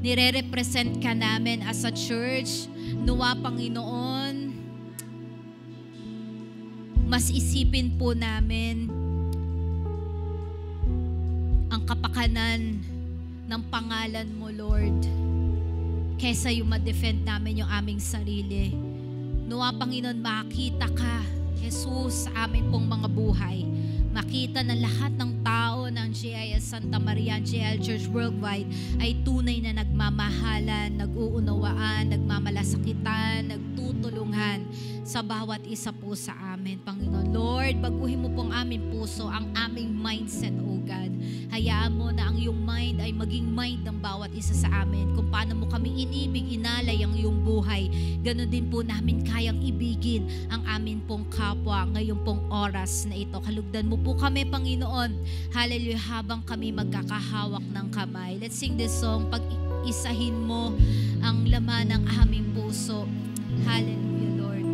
nire-represent ka namin as a church. Nawa, Panginoon, mas isipin po namin ang kapakanan ng pangalan mo, Lord, kesa yung ma-defend namin yung aming sarili. Nawa, Panginoon, makita ka, Jesus, sa amin pong mga buhay. Makita na lahat ng tao ng GIS Santa Maria, GIL Church Worldwide ay tunay na nagmamahalan, nag-uunawaan, nagmamalasakitan, nagtutulungan sa bawat isa po sa amin, Panginoon. Lord, baguhin mo pong aming puso, ang aming mindset, O God. Hayaan mo na ang iyong mind ay maging mind ng bawat isa sa amin. Kung paano mo kami inibig, inalay ang iyong buhay, ganoon din po namin kayang ibigin ang amin pong kapwa ngayong pong oras na ito. Kalugdan mo po kami, Panginoon. Hallelujah, habang kami magkakahawak ng kamay. Let's sing this song. Pag-isahin mo ang laman ng aming puso. Hallelujah, Lord.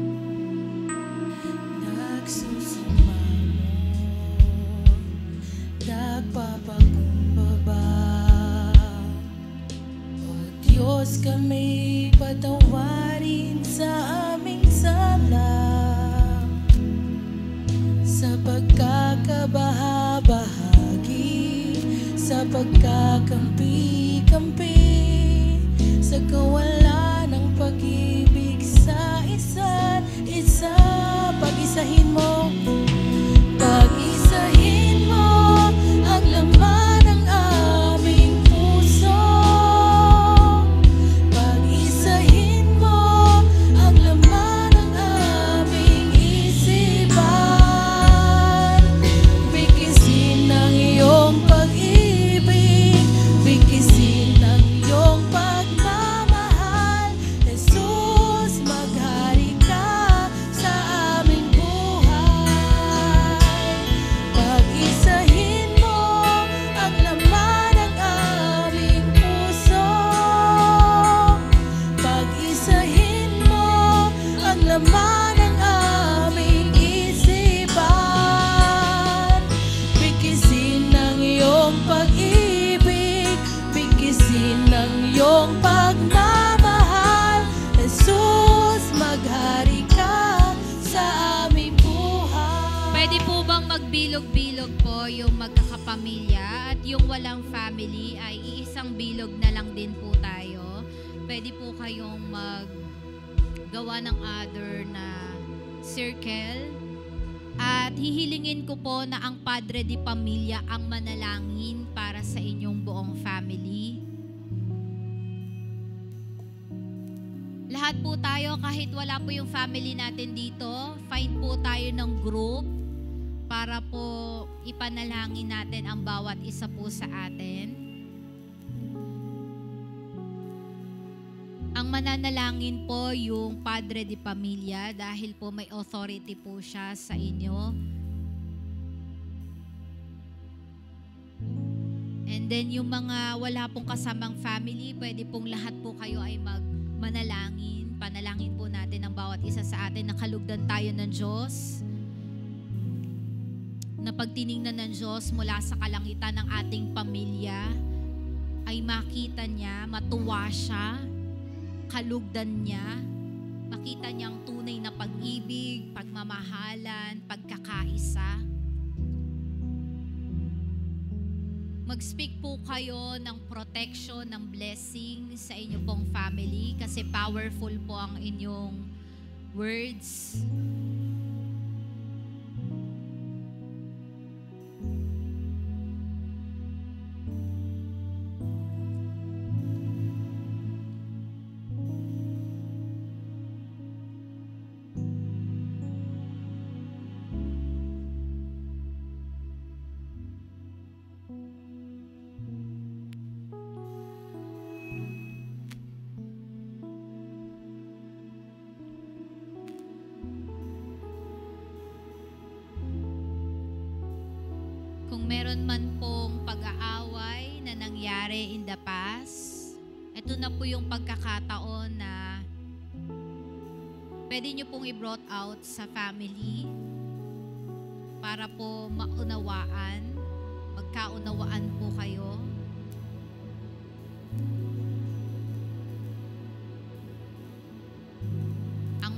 Nagsusumamo, nagpapakumbaba. O Diyos, kami patawarin sa aming sala, sa pagkakabahabahagi, sa pagkakampi-kampi, sa kawalan ng pag-ibig sa isa't isa. Pag-isahin mo, pag-isahin mo ang laman ng aming puso. Pag-isahin mo ang laman ng aming isipan. Bikisin ng iyong pag-ibig, bikisin ng iyong pagmamahal. Jesus, maghari ka sa aming buhay. Pag-isahin mo ang laman ng aming puso. Pag-isahin mo ang laman ng aming isipan. Bikisin ng iyong pag-ibig, bikisin ng iyong pagmamahal. Jesus, maghari ka sa aming buhay. Pwede po bang magbilog-bilog po yung magkakapamilya at yung walang family ay iisang bilog na lang din po tayo. Pwede po kayong maggawa ng other na circle. At hihilingin ko po na ang Padre de Pamilya ang manalangin para sa inyong buong family. Lahat po tayo, kahit wala po yung family natin dito, find po tayo ng group para po ipanalangin natin ang bawat isa po sa atin. Ang mananalangin po yung Padre de Pamilya dahil po may authority po siya sa inyo. And then yung mga wala pong kasamang family, pwede pong lahat po kayo ay manalangin. Panalangin po natin ang bawat isa sa atin na kalugdan tayo ng Diyos. Na pagtiningnan ng Diyos mula sa kalangitan ng ating pamilya, ay makita niya, matuwa siya, kalugdan niya, makita niya ang tunay na pag-ibig, pagmamahalan, pagkakaisa. Mag-speak po kayo ng protection, ng blessing sa inyo pong family kasi powerful po ang inyong words. Kung meron man pong pag-aaway na nangyari in the past, ito na po yung pagkakataon na pwede nyo pong i-brought out sa family para po maunawaan, magkaunawaan po kayo.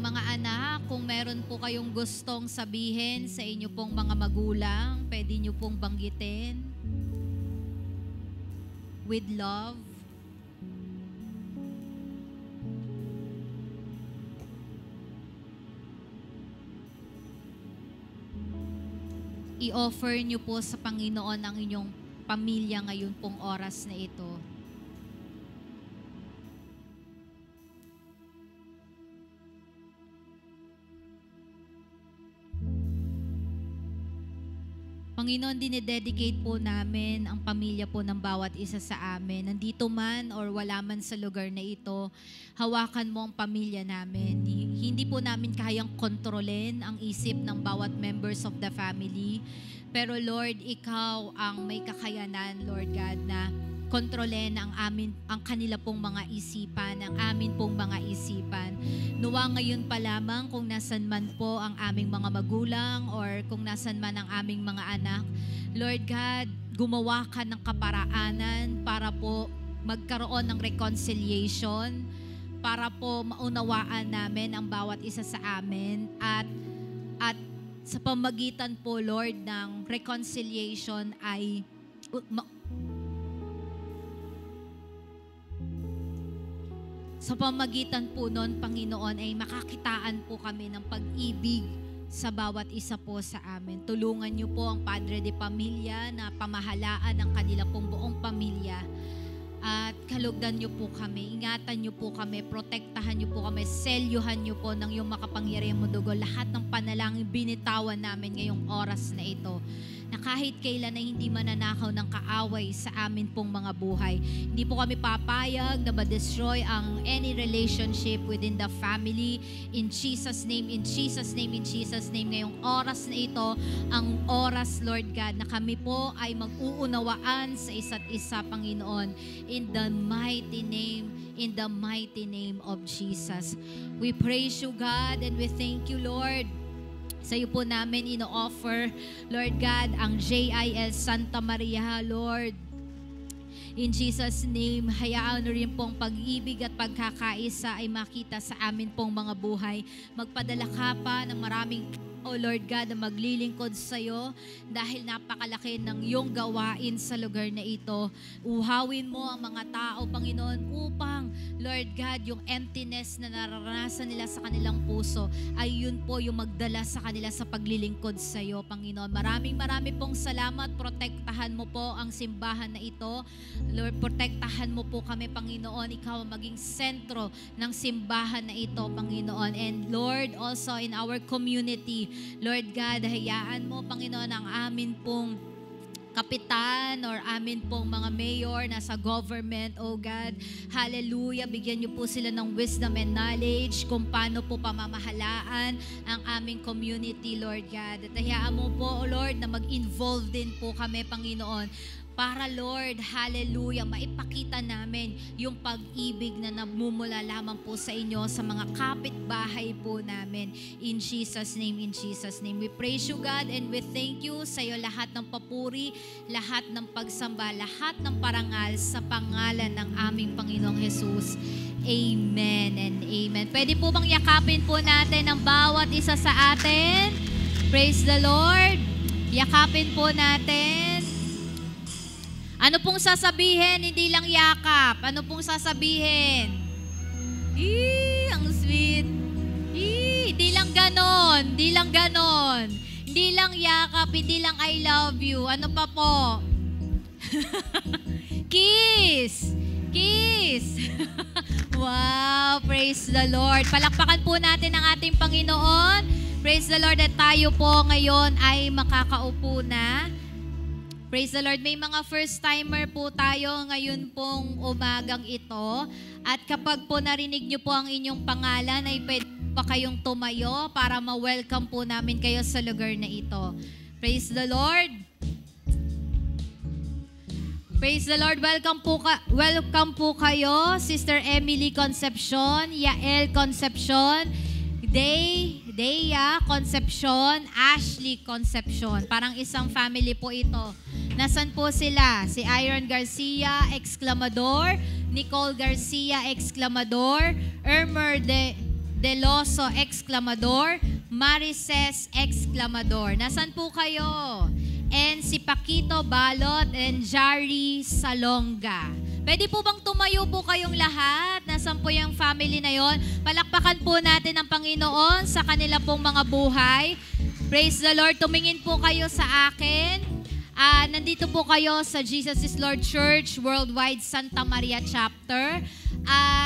Mga anak, kung meron po kayong gustong sabihin sa inyo pong mga magulang, pwede nyo pong banggitin with love. I-offer nyo po sa Panginoon ang inyong pamilya ngayon pong oras na ito. Panginoon, dinededicate po namin ang pamilya po ng bawat isa sa amin. Nandito man or wala man sa lugar na ito, hawakan mo ang pamilya namin. Hindi po namin kayang kontrolin ang isip ng bawat members of the family. Pero Lord, Ikaw ang may kakayanan, Lord God, na kontrolin ang kanila pong mga isipan, ang amin pong mga isipan. Nuwa ngayon pa lamang kung nasan man po ang aming mga magulang or kung nasan man ang aming mga anak. Lord God, gumawa ka ng kaparaanan para po magkaroon ng reconciliation, para po maunawaan namin ang bawat isa sa amin at sa pamagitan po, Lord, ng reconciliation ay sa pamagitan po nun, Panginoon, ay makakitaan po kami ng pag-ibig sa bawat isa po sa amin. Tulungan niyo po ang Padre de Pamilya na pamahalaan ang kanila pong buong pamilya. At kalugdan niyo po kami, ingatan niyo po kami, protektahan niyo po kami, selyuhan niyo po ng iyong makapangyarihang dugo lahat ng panalangin binitawan namin ngayong oras na ito. Na kahit kailan ay hindi mananakaw ng kaaway sa amin pong mga buhay. Hindi po kami papayag na ma-destroy ang any relationship within the family. In Jesus' name, in Jesus' name, in Jesus' name. Ngayong oras na ito, ang oras, Lord God, na kami po ay mag-uunawaan sa isa't isa, Panginoon. In the mighty name of Jesus. We praise you, God, and we thank you, Lord. Sa iyo po namin ino-offer, Lord God, ang JIL Santa Maria, Lord. In Jesus' name, hayaan rin pong pag-ibig at pagkakaisa ay makita sa amin pong mga buhay. Magpadala ka pa ng maraming O Lord God, na maglilingkod sa'yo dahil napakalaki ng iyong gawain sa lugar na ito. Uhawin mo ang mga tao, Panginoon, upang, Lord God, yung emptiness na nararanasan nila sa kanilang puso ay yun po yung magdala sa kanila sa paglilingkod sa'yo, Panginoon. Maraming pong salamat. Protektahan mo po ang simbahan na ito. Lord, protektahan mo po kami, Panginoon. Ikaw ang maging sentro ng simbahan na ito, Panginoon. And Lord, also in our community, Lord God, hayaan mo, Panginoon, ang amin pong kapitan or amin pong mga mayor na sa government, oh God. Hallelujah. Bigyan niyo po sila ng wisdom and knowledge kung paano po pamamahalaan ang aming community, Lord God. At hayaan mo po, oh Lord, na mag-involve din po kami, Panginoon, para, Lord, hallelujah, maipakita namin yung pag-ibig na namumula lamang po sa inyo sa mga kapitbahay po namin. In Jesus' name, in Jesus' name. We praise you, God, and we thank you sa iyo lahat ng papuri, lahat ng pagsamba, lahat ng parangal sa pangalan ng aming Panginoong Jesus. Amen and amen. Pwede po bang yakapin po natin ang bawat isa sa atin? Praise the Lord. Yakapin po natin. Ano pong sasabihin? Hindi lang yakap. Ano pong sasabihin? Ang sweet. Hindi lang ganon. Hindi lang ganon. Hindi lang yakap. Hindi lang I love you. Ano pa po? Kiss. Kiss. Wow. Praise the Lord. Palakpakan po natin ang ating Panginoon. Praise the Lord at tayo po ngayon ay makakaupo na. Praise the Lord. May mga first-timer po tayo ngayon pong umagang ito. At kapag po narinig niyo po ang inyong pangalan, ay pwede pa kayong tumayo para ma-welcome po namin kayo sa lugar na ito. Praise the Lord. Praise the Lord. Welcome po kayo, Sister Emily Concepcion, Yael Concepcion, Deya Concepcion, Ashley Concepcion. Parang isang family po ito. Nasaan po sila? Si Iron Garcia, exclamador. Nicole Garcia, exclamador. Ermer Deloso, exclamador. Marices, exclamador. Nasaan po kayo? And si Paquito Balot and Jari Salonga. Pwede po bang tumayo po kayong lahat? Nasaan po yung family na yon? Palakpakan po natin ang Panginoon sa kanila pong mga buhay. Praise the Lord. Tumingin po kayo sa akin. Nandito po kayo sa Jesus is Lord Church Worldwide Santa Maria Chapter.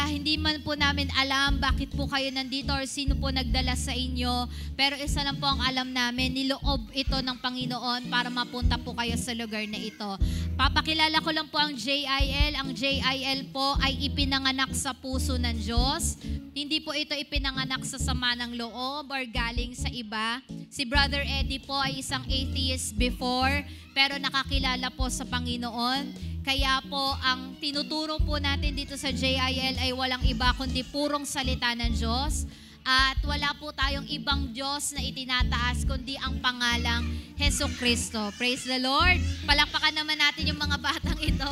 Hindi man po namin alam bakit po kayo nandito or sino po nagdala sa inyo. Pero isa lang po ang alam namin, niloob ito ng Panginoon para mapunta po kayo sa lugar na ito. Papakilala ko lang po ang JIL. Ang JIL po ay ipinanganak sa puso ng Diyos. Hindi po ito ipinanganak sa sama ng loob or galing sa iba. Si Brother Eddie po ay isang atheist before, pero nakakilala po sa Panginoon. Kaya po, ang tinuturo po natin dito sa JIL ay walang iba kundi purong salita ng Diyos. At wala po tayong ibang Diyos na itinataas kundi ang pangalang Jesucristo. Praise the Lord. Palakpakan naman natin yung mga batang ito.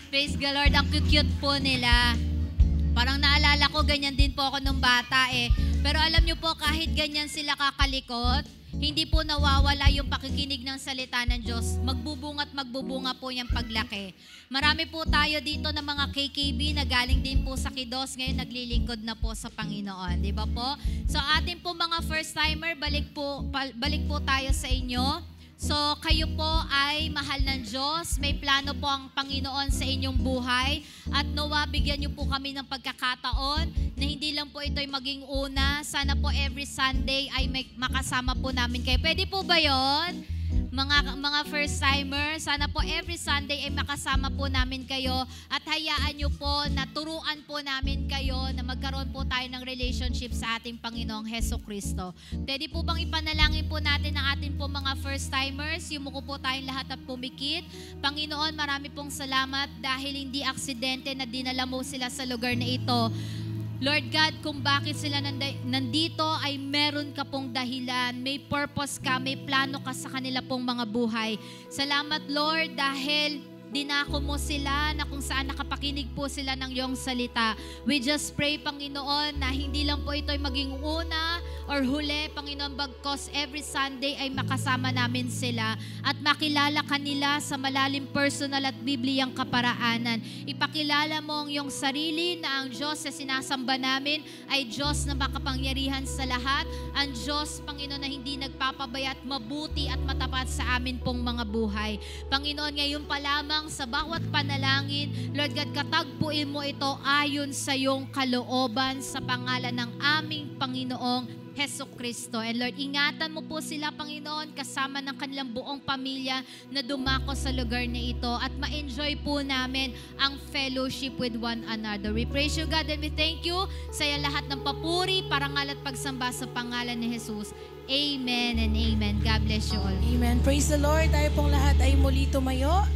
Praise the Lord. Ang cute po nila. Parang naalala ko, ganyan din po ako nung bata eh. Pero alam nyo po, kahit ganyan sila kakalikot, hindi po nawawala yung pakikinig ng salita ng Diyos. Magbubunga at magbubunga po yung paglaki. Marami po tayo dito ng mga KKB na galing din po sa Kidos. Ngayon naglilingkod na po sa Panginoon. Di ba po? So ating po mga first-timer, balik po tayo sa inyo. So kayo po ay mahal ng Diyos. May plano po ang Panginoon sa inyong buhay. At nawa bigyan niyo po kami ng pagkakataon na hindi lang po ito'y maging una. Sana po every Sunday ay makasama po namin kayo. Pwede po ba yon? Mga first-timer, sana po every Sunday ay makasama po namin kayo at hayaan nyo po na turuan po namin kayo na magkaroon po tayo ng relationship sa ating Panginoong Jesucristo. Pwede po bang ipanalangin po natin ang ating po mga first-timers? Yumuko po tayong lahat at pumikit. Panginoon, marami pong salamat dahil hindi aksidente na dinala mo sila sa lugar na ito. Lord God, kung bakit sila nandito ay meron ka pong dahilan, may purpose ka, may plano ka sa kanila pong mga buhay. Salamat Lord dahil dinako mo sila na kung saan nakapakinig po sila ng iyong salita. We just pray, Panginoon, na hindi lang po ito ay maging una or huli, Panginoon, bagkos every Sunday ay makasama namin sila at makilala kanila sa malalim personal at bibliyang kaparaanan. Ipakilala mo ang iyong sarili na ang Diyos na sinasamba namin ay Diyos na makapangyarihan sa lahat, ang Diyos, Panginoon, na hindi nagpapabaya at mabuti at matapat sa amin pong mga buhay. Panginoon, ngayon pa lamang sa bawat panalangin, Lord God, katagpuin mo ito ayon sa iyong kalooban sa pangalan ng aming Panginoong Heso Kristo. And Lord, ingatan mo po sila, Panginoon, kasama ng kanilang buong pamilya na dumako sa lugar na ito at ma-enjoy po namin ang fellowship with one another. We praise you, God, and we thank you sa lahat ng papuri, parangal at pagsamba sa pangalan ni Jesus. Amen and amen. God bless you all. Amen. Praise the Lord. Tayo pong lahat ay muli tumayo.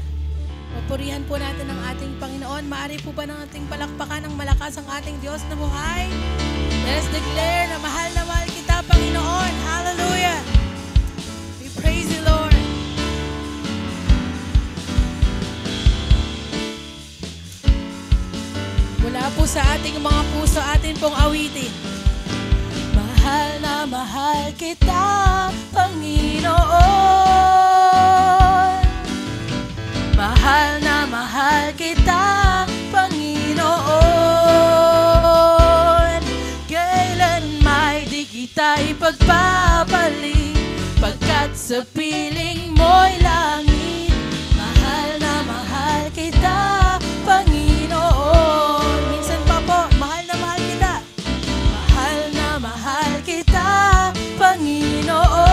Papurihan po natin ang ating Panginoon. Maaari po ba ng ating palakpakan ng malakas ang ating Diyos na buhay? Let us declare na mahal kita, Panginoon. Hallelujah. We praise you, Lord. Mula po sa ating mga puso, atin pong awitin. Mahal na mahal kita, Panginoon. Mahal na mahal kita, Panginoon. Kailan may di kita ipagpapalit, pagkat sa piling mo'y langit. Mahal na mahal kita, Panginoon. Minsan pa po, mahal na mahal kita. Mahal na mahal kita, Panginoon.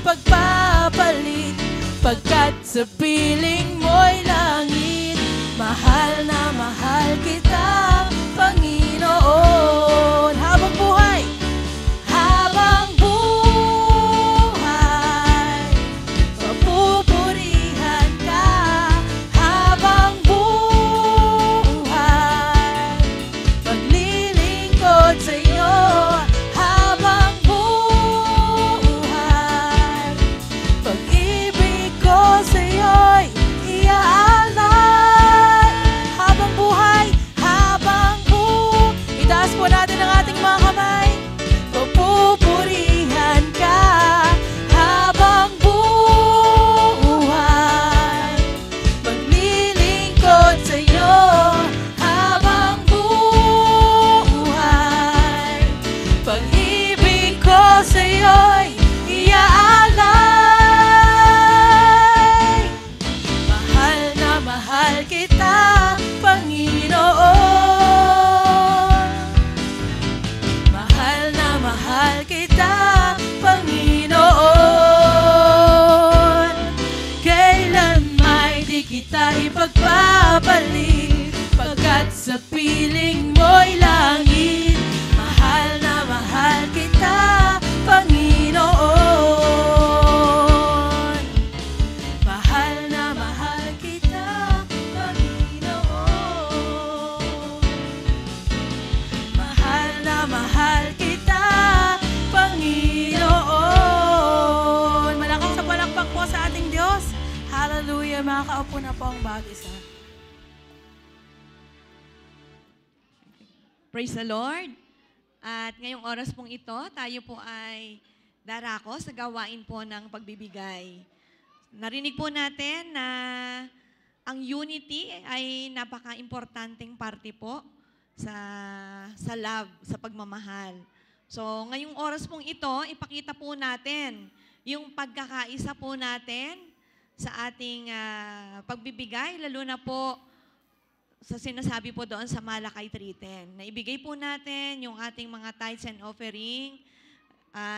Ipagpapalit, pagkat sa piling mo'y langit. Mahal na mahal kita, Panginoon. Habang buhay, papupurihan ka. Habang buhay, maglilingkod sa iyo. Ipagpapalit, pagkat sa piling mo'y langit. Mahal na mahal kita, Panginoon. Mahal na mahal kita, Panginoon. Mahal na mahal kita, Panginoon. Malakas sa palakpak po sa ating Diyos. Hallelujah. Makakaupo na po ang bawat isa. Praise the Lord. At ngayong oras pong ito, tayo po ay darako sa gawain po ng pagbibigay. Narinig po natin na ang unity ay napaka-importanteng parte po sa love, sa pagmamahal. So ngayong oras pong ito, ipakita po natin yung pagkakaisa po natin sa ating pagbibigay, lalo na po sa sinasabi po doon sa Malakay 3:10. Na ibigay po natin yung ating mga tithes and offering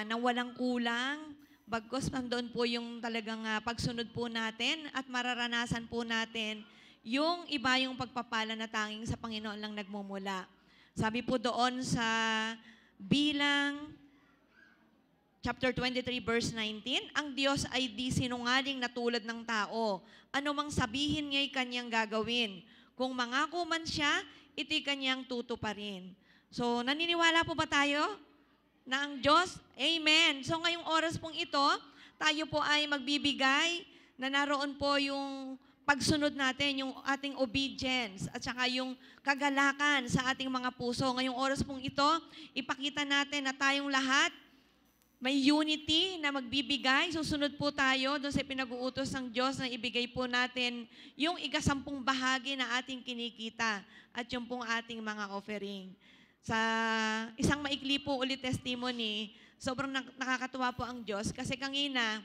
nang walang kulang, bagkos nandoon po yung talagang pagsunod po natin at mararanasan po natin yung iba yung pagpapala na tanging sa Panginoon lang nagmumula. Sabi po doon sa Bilang chapter 23 verse 19, ang Diyos ay di sinungaling na tulad ng tao. Ano mang sabihin niya'y kanyang gagawin. Kung mangako man siya, ito'y kanyang tutuparin. So, naniniwala po ba tayo na ang Diyos? Amen. So, ngayong oras pong ito, tayo po ay magbibigay na naroon po yung pagsunod natin, yung ating obedience at saka yung kagalakan sa ating mga puso. Ngayong oras pong ito, ipakita natin na tayong lahat may unity na magbibigay. Susunod po tayo doon sa pinag-uutos ng Diyos na ibigay po natin yung 10% bahagi na ating kinikita at yung pong ating mga offering. Sa isang maikli po ulit testimony, sobrang nakakatuwa po ang Diyos kasi kanina,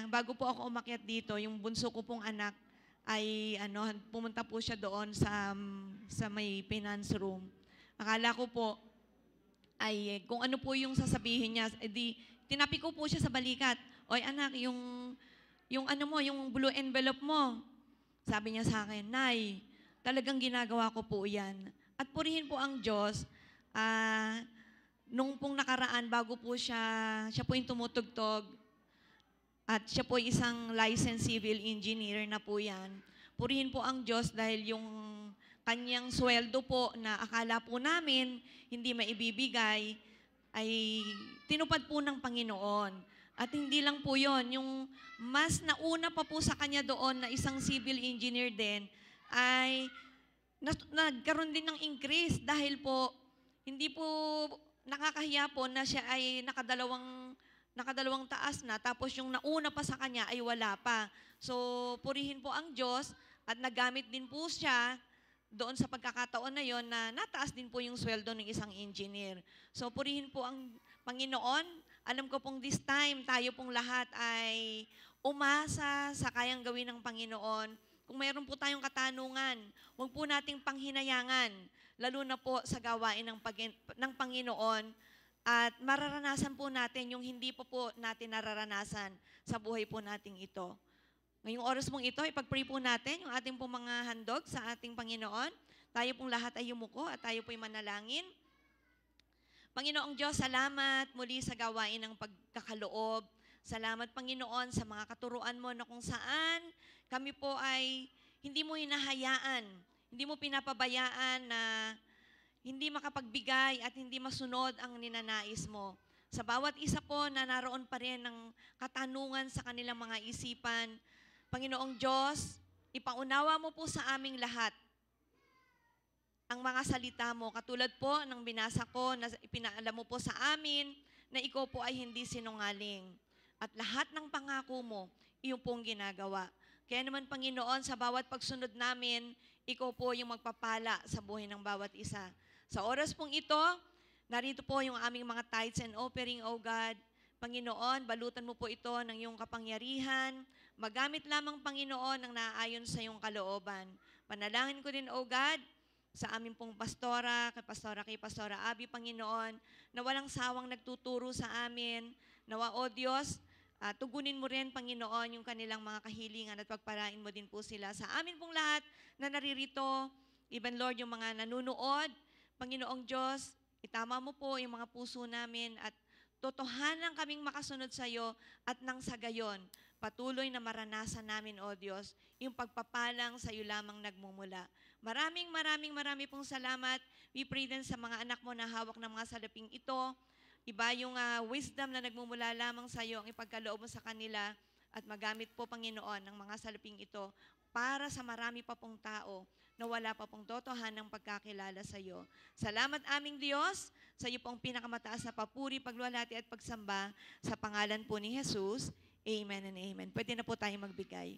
bago po ako umakyat dito, yung bunso ko pong anak ay pumunta po siya doon sa may finance room. Akala ko po ay kung ano po yung sasabihin niya, tinapi ko po siya sa balikat. Oy anak, yung blue envelope mo. Sabi niya sa akin, Nay, talagang ginagawa ko po yan. At purihin po ang Diyos, nung pong nakaraan, bago po siya po yung tumutugtog, at siya po isang licensed civil engineer na po yan. Purihin po ang Diyos dahil yung kanyang sweldo po na akala po namin hindi maibibigay ay tinupad po ng Panginoon. At hindi lang po yon, yung mas nauna pa po sa kanya doon na isang civil engineer din ay nagkaroon din ng increase dahil po hindi po nakakahiya po na siya ay nakadalawang taas na, tapos yung nauna pa sa kanya ay wala pa. So, purihin po ang Diyos at nagamit din po siya doon sa pagkakataon na yon na nataas din po yung sweldo ng isang engineer. So, purihin po ang Panginoon. Alam ko pong this time, tayo pong lahat ay umasa sa kayang gawin ng Panginoon. Kung mayroon po tayong katanungan, huwag po nating panghinayangan, lalo na po sa gawain ng Panginoon. At mararanasan po natin yung hindi po natin nararanasan sa buhay po nating ito. Ngayong oras mong ito, ipag-pray po natin yung ating pong mga handog sa ating Panginoon. Tayo pong lahat ay yumuko at tayo po'y manalangin. Panginoong Diyos, salamat muli sa gawain ng pagkakaloob. Salamat, Panginoon, sa mga katuruan mo na kung saan kami po ay hindi mo hinahayaan, hindi mo pinapabayaan na hindi makapagbigay at hindi masunod ang ninanais mo. Sa bawat isa po na naroon pa rin ng katanungan sa kanilang mga isipan, Panginoong Diyos, ipaunawa mo po sa aming lahat ang mga salita mo. Katulad po ng binasa ko na ipinaalam mo po sa amin na ikaw po ay hindi sinungaling. At lahat ng pangako mo, iyong pong ginagawa. Kaya naman, Panginoon, sa bawat pagsunod namin, ikaw po yung magpapala sa buhay ng bawat isa. Sa oras pong ito, narito po yung aming mga tithes and offering, O God. Panginoon, balutan mo po ito ng iyong kapangyarihan. Magamit lamang, Panginoon, ang naaayon sa iyong kalooban. Panalangin ko din, O God, sa aming pong pastora, kay Pastora Abby, Panginoon, na walang sawang nagtuturo sa amin. Nawa, O Diyos, tugunin mo rin, Panginoon, yung kanilang mga kahilingan at pagparain mo din po sila. Sa amin pong lahat na naririto, even Lord, yung mga nanunood, Panginoong Diyos, itama mo po yung mga puso namin at totohanan kaming makasunod sa iyo at nang sa gayon, patuloy na maranasan namin, O Diyos, yung pagpapalang sa iyo lamang nagmumula. Maraming pong salamat. We pray din sa mga anak mo na hawak ng mga salaping ito. Iba yung wisdom na nagmumula lamang sa iyo ang ipagkaloob mo sa kanila at magamit po, Panginoon, ng mga salaping ito para sa marami pa pong tao na wala pa pong totohanan ng pagkakilala sa iyo. Salamat aming Diyos, sa iyo pong pinakamataas na papuri, pagluwalhati at pagsamba sa pangalan po ni Jesus. Amen and amen. Pwede na po tayo magbigay.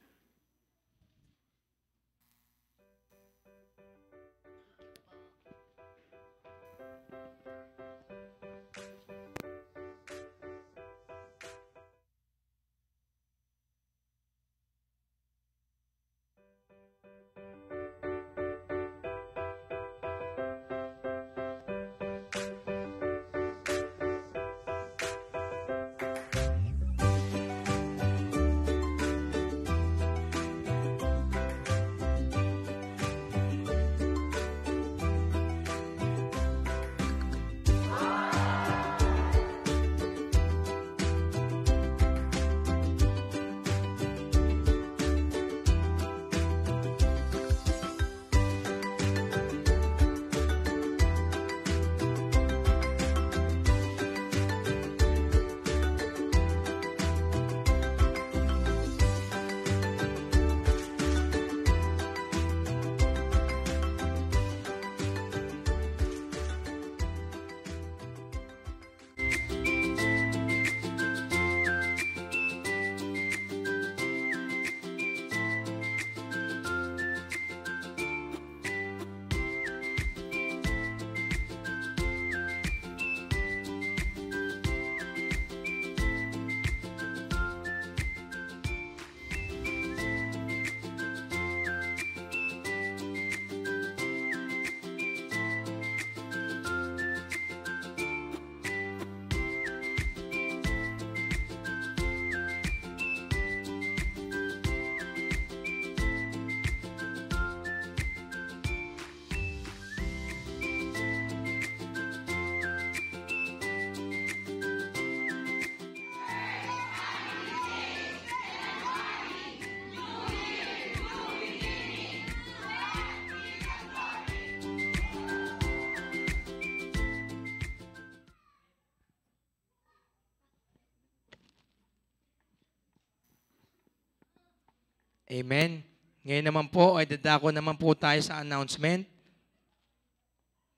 Amen. Ngayon naman po ay dadako naman po tayo sa announcement.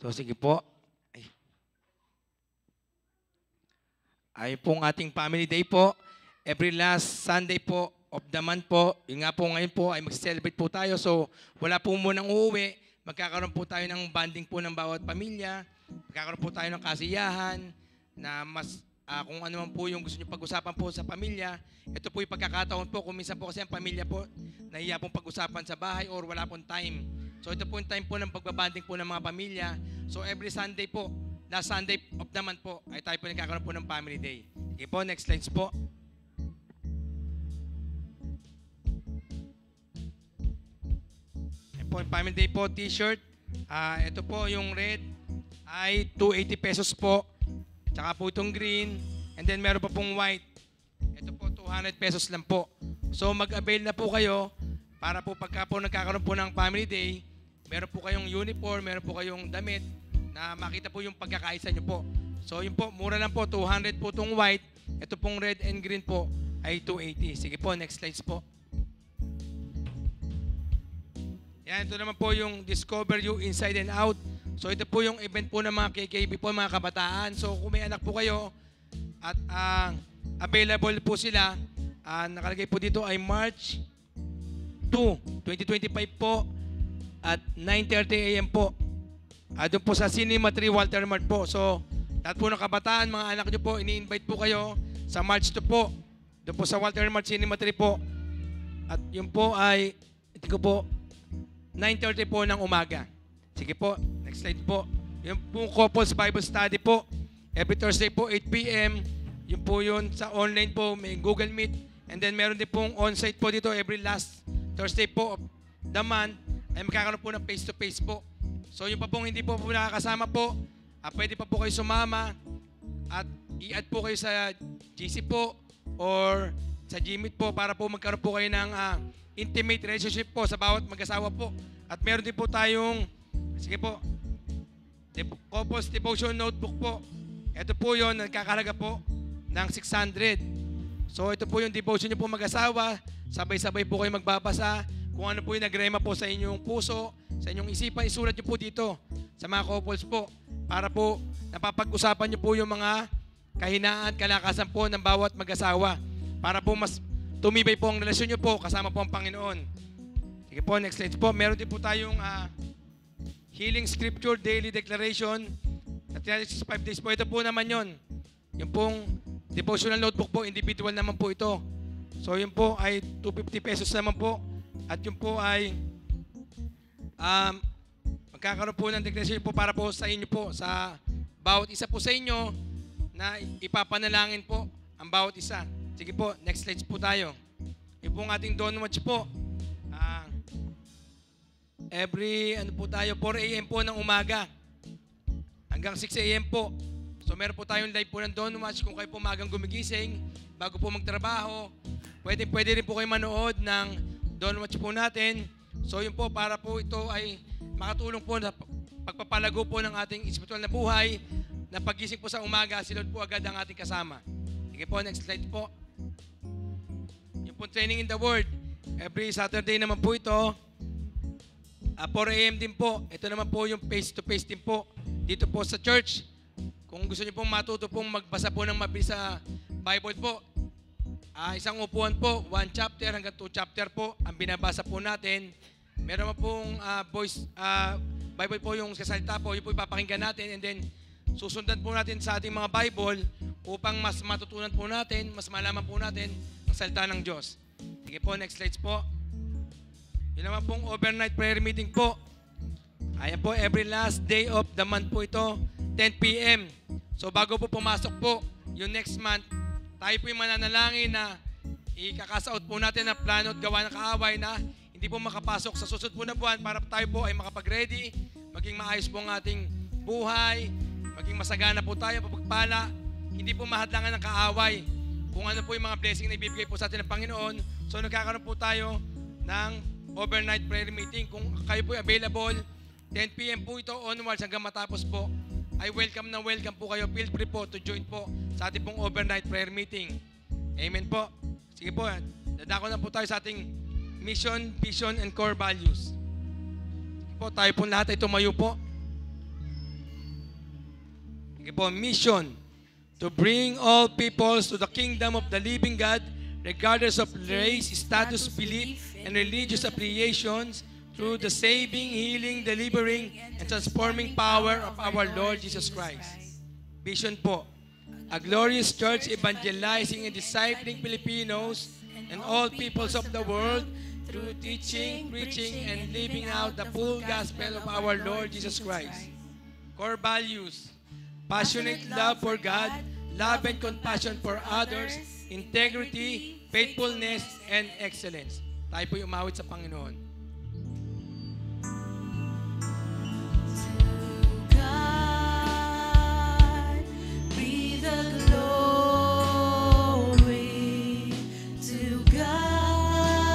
So sige po. Ay pong ating family day po. Every last Sunday po of the month po. Yung nga po ngayon po ay mag-celebrate po tayo. So wala po munang uuwi. Magkakaroon po tayo ng bonding po ng bawat pamilya. Magkakaroon po tayo ng kasiyahan na mas kung ano man po yung gusto nyo pag-usapan po sa pamilya. Ito po yung pagkakataon po. Kung minsan po kasi ang pamilya po nahiya pong pag-usapan sa bahay or wala pong time. So ito po yung time po ng pagbabanding po ng mga pamilya. So every Sunday po, last Sunday of the month po, ay tayo po nagkakaroon po ng family day. Okay po, next slides po. Ito po yung family day po, t-shirt. Ito po yung red ay 280 pesos po. Tsaka po itong green. And then meron pa pong white. Ito po 200 pesos lang po. So mag-avail na po kayo para po pagka po nagkakaroon po ng family day, meron po kayong uniform, meron po kayong damit na makita po yung pagkakaisa nyo po. So yun po, mura lang po, 200 po itong white. Ito pong red and green po ay 280. Sige po, next slides po. Yan, ito naman po yung Discover You Inside and Out. So ito po yung event po ng mga KKB po, mga kabataan. So kung may anak po kayo at available po sila, nakalagay po dito ay March 2, 2025 po at 9:30 a.m. po. Doon po sa Cinema 3 Walter Mart po. So lahat po ng kabataan, mga anak nyo po, ini-invite po kayo sa March 2 po. Doon po sa Walter Mart Cinema 3 po. At yun po ay, ito po, 9:30 po ng umaga. Sige po, next slide po. Yung po Couples Bible Study po. Every Thursday po, 8 p.m. Yung po yun sa online po, may Google Meet. And then meron din pong on-site po dito every last Thursday po of the month. Ay magkakaroon po ng face-to-face po. So yung pa pong hindi po nakakasama po, pwede pa po kayo sumama at i-add po kayo sa GC po or sa Gmeet po para po magkaroon po kayo ng intimate relationship po sa bawat mag-asawa po. At meron din po tayong, sige po, Couples Devotion Notebook po. Ito po yun, nagkakalaga po ng 600. So ito po yung devotion nyo po mag-asawa. Sabay-sabay po kayo magbabasa. Kung ano po yung nagrema po sa inyong puso, sa inyong isipan, isulat nyo po dito sa mga couples po. Para po napapag-usapan nyo po yung mga kahinaan, kalakasan po ng bawat mag-asawa. Para po mas tumibay po ang relasyon nyo po kasama po ang Panginoon. Sige po, next slide po. Meron din po tayong Healing Scripture Daily Declaration at 365 days po. Ito po naman yon. Yung pong devotional notebook po, individual naman po ito. So yun po ay 250 pesos naman po. At yun po ay magkakaroon po ng declaration po para po sa inyo po, sa bawat isa po sa inyo na ipapanalangin po ang bawat isa. Sige po, next slide po tayo. Yung pong ating Don't Watch po. Every, po tayo, 4 a.m. po ng umaga hanggang 6 a.m. po. So meron po tayong live po ng Don't Watch kung kayo po magang gumigising bago po magtrabaho. Pwede rin po kayo manood ng Don't Watch po natin. So yun po, para po ito ay makatulong po na pagpapalago po ng ating espiritual na buhay, na pagising po sa umaga, si Lord po agad ang ating kasama. Sige po, next slide po. Yung po training in the Word. Every Saturday naman po ito. 4 a.m. din po. Ito naman po yung face-to-face din po dito po sa church. Kung gusto niyo pong matuto pong magbasa po ng mabilis sa Bible po, isang upuan po, 1 chapter hanggang 2 chapter po ang binabasa po natin. Meron pong Bible po yung sasalita po, yun po ipapakinggan natin, and then susundan po natin sa ating mga Bible upang mas matutunan po natin, mas malaman po natin ang salita ng Diyos. Sige po, next slides po. Yun naman pong overnight prayer meeting po. Ayan po, every last day of the month po ito, 10 p.m. So bago po pumasok po yung next month, tayo po yung mananalangin na ikakasaot po natin ang plano at gawa ng kaaway na hindi po makapasok sa susunod po na buwan para tayo po ay makapag-ready, maging maayos po ang ating buhay, maging masagana po tayo, papagpala, hindi po mahadlangan ng kaaway kung ano po yung mga blessing na ibibigay po sa atin ng Panginoon. So nagkakaroon po tayo ng overnight prayer meeting. Kung kayo po available, 10 p.m. po ito onwards hanggang matapos po, ay welcome na welcome po kayo. Feel free po to join po sa ating pong overnight prayer meeting. Amen po. Sige po, dadako na po tayo sa ating mission, vision, and core values. Po, tayo po lahat ay tumayo po. Sige po, mission. To bring all peoples to the kingdom of the living God, regardless of race, status, belief, and religious affiliations, through the saving, healing, delivering, and transforming power of our Lord Jesus Christ. Vision po. A glorious church evangelizing and discipling Filipinos and all peoples of the world through teaching, preaching, and living out the full gospel of our Lord Jesus Christ. Core values. Passionate love for God, love and compassion for others, integrity, faithfulness, and excellence. Tayo po umawit sa Panginoon. God be the glory. To God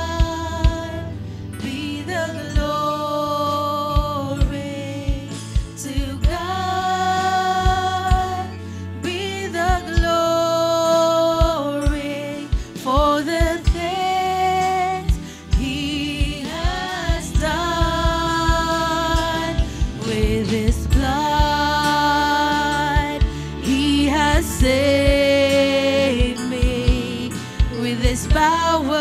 be the glory. To God be the glory for the things He has done. With His blood He has saved me. With His power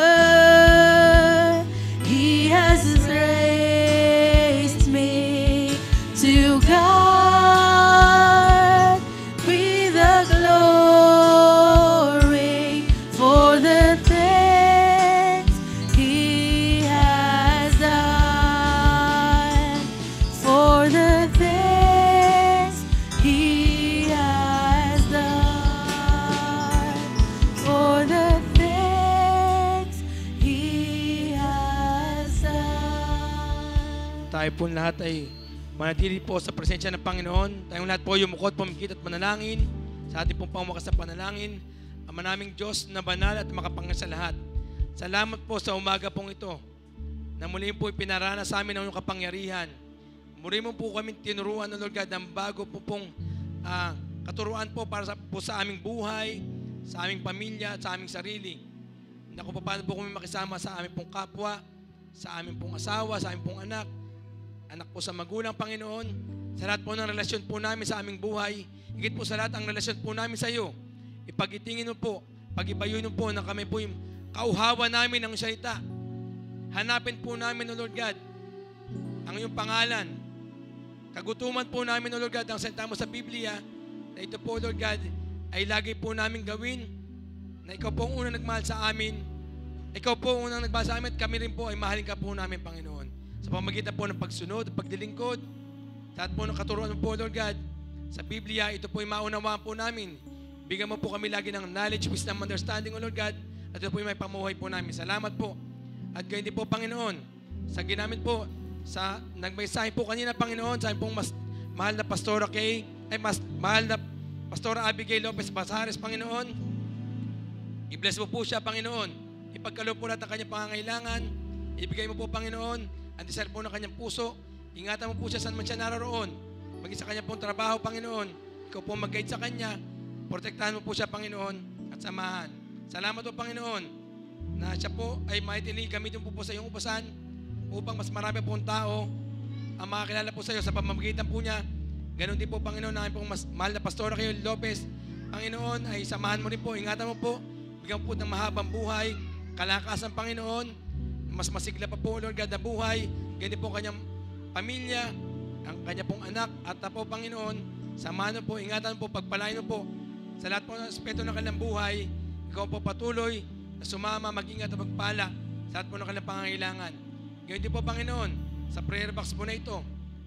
He has raised me. To God be the glory for the things He has done. For the things He has done. For the things He has done. Tayo po lahat ay manatili po sa presensya ng Panginoon. Tayong lahat po yumukod, pumikit at manalangin sa ating pong pangwakas na panalangin. Ama naming Diyos na banal at makapangyarihan sa lahat. Salamat po sa umaga pong ito na muli po ipinarana sa amin ang iyong kapangyarihan. Muli mo po kami tinuruan ng Lord God ng bago po pong katuruan po para po sa aming buhay, sa aming pamilya, sa aming sarili. Na kung paano po kami makisama sa aming pong kapwa, sa aming pong asawa, sa aming pong anak po sa magulang, Panginoon, sa lahat po ng relasyon po namin sa aming buhay, higit po sa lahat ang relasyon po namin sa iyo. Ipagitingin mo po, pagibayunin mo po na kami po yung kauhawa namin ng salita. Hanapin po namin, O Lord God, ang iyong pangalan. Kagutuman po namin, O Lord God, ang salita mo sa Biblia, na ito po, Lord God, ay lagi po namin gawin, na ikaw po ang unang nagmahal sa amin, ikaw po ang unang nagmahal sa amin, at kami rin po ay mahalin ka po namin, Panginoon. Sa pamagitan po ng pagsunod at pagdilingkod, sa lahat po ng katuruan mo po, Lord God, sa Biblia, ito po ay maunawaan po namin. Bigyan mo po kami lagi ng knowledge, wisdom, understanding, O Lord God, at ito po ay may pamuhay po namin. Salamat po. At gayon din po, Panginoon, sa ginamit po, sa nagmensahe po kanina, Panginoon, sa aming pong mahal na Pastora Kay, mahal na Pastora Abigail Lopez Basares, Panginoon, i-bless mo po siya, Panginoon. Ipagkaloob po lahat ng kanyang pangangailangan. Ibigay mo po, Panginoon, ang desire po ng kanyang puso. Ingatan mo po siya saan man siya naroon. Maging sa kanyang pong trabaho, Panginoon. Ikaw po mag-guide sa kanya. Protektahan mo po siya, Panginoon, at samahan. Salamat po, Panginoon, na siya po ay maitili gamitin po sa iyong upasan upang mas marami pong tao ang makakilala po sa iyo sa pamamagitan po niya. Ganon din po, Panginoon, na pong mas mahal na Pastora kayo, Lopez. Panginoon, ay samahan mo rin po, ingatan mo po, bigyan po ng mahabang buhay, kalakasan, Panginoon, mas masigla pa po, Lord God, na buhay. Ganyan po kanyang pamilya, ang kanya pong anak, at po, Panginoon, samahan mo po, ingatan mo po, pagpalain mo po, sa lahat po ng aspeto ng kanilang buhay, ikaw po patuloy na sumama, mag-ingat at magpala sa lahat po ng kanilang pangangailangan. Ganyan din po, Panginoon, sa prayer box po na ito,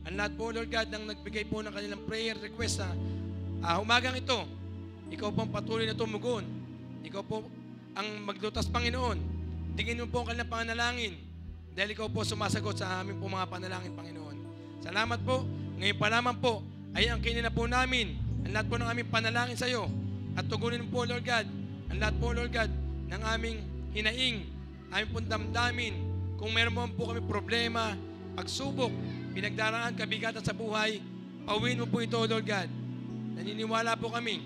ang lahat po, Lord God, nang nagbigay po ng kanilang prayer request sa umagang ito, ikaw po ang patuloy na tumugon. Ikaw po ang maglutas, Panginoon. Tingin mo po ang kanilang pananalangin dahil ikaw po sumasagot sa aming po mga panalangin, Panginoon. Salamat po. Ngayon pa lamang po ay ang kinina po namin ang lahat po ng aming panalangin sa iyo. At tugunin po, Lord God, ang lahat po, Lord God, ng aming hinaing, aming pong damdamin. Kung meron po kami problema, pagsubok, pinagdaraan, kabigatan sa buhay, pauwiin mo po ito, Lord God. Naniniwala po kami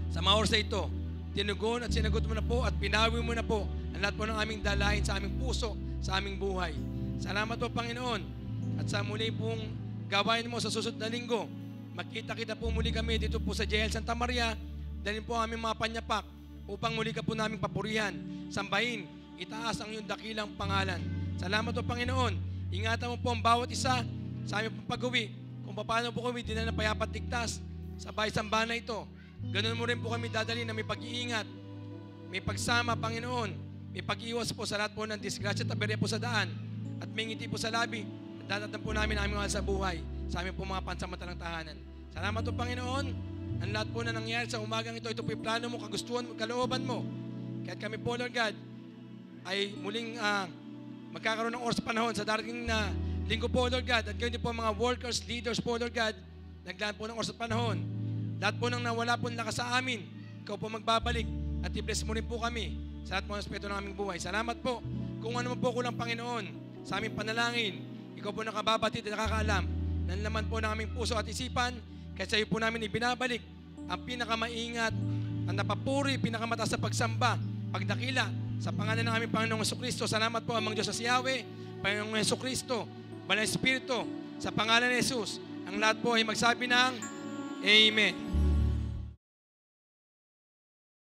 sa mga oras na ito. Tinugon at sinagot mo na po at pinawi mo na po ang lahat po ng aming dalahin sa aming puso, sa aming buhay. Salamat po, Panginoon. At sa muli pong gawain mo sa susunod na linggo, makita-kita po muli kami dito po sa JL Santa Maria. Dalhin po ang aming mga panyapak upang muli ka po naming papurihan, sambahin, itaas ang iyong dakilang pangalan. Salamat po, Panginoon. Ingatan mo po ang bawat isa sa aming pag-uwi. Kung paano po kami din na payapat ligtas sa bahay-samba na ito. Ganun mo rin po kami dadali na may pag-iingat, may pagsama, Panginoon, may pag-iwas po sa lahat po ng disgrasya at aberya po sa daan, at may ngiti po sa labi, at dadatan po namin aming mahal sa buhay, sa aming po mga pansamantalang tahanan. Salamat po, Panginoon. Ang lahat po na nangyari sa umagang ito po yung plano mo, kagustuhan mo, kalooban mo. Kahit kami po, Lord God, ay muling magkakaroon ng oras panahon sa darating na linggo po, Lord God, at gayon din po mga workers, leaders po, Lord God, naglaan po ng oras at panahon. Lahat po nang nawala po ng lakas sa amin, ikaw po magbabalik at i-bless mo rin po kami sa lahat po ng aspeto ng aming buhay. Salamat po. Kung ano man po kulang, Panginoon, sa aming panalangin, ikaw po nakababatid at nakakaalam ng laman po ng aming puso at isipan, kaya sa iyo po namin ibinabalik ang pinakamaingat, ang napapuri, pinakamataas sa pagsamba, pagdakila, sa pangalan ng aming Panginoong Jesucristo. Salamat po, amang Diyos sa Yahweh, Panginoong Jesucristo, Banal Espiritu, sa pangalan ni Jesus, ang lahat po ay magsabi ng Amen.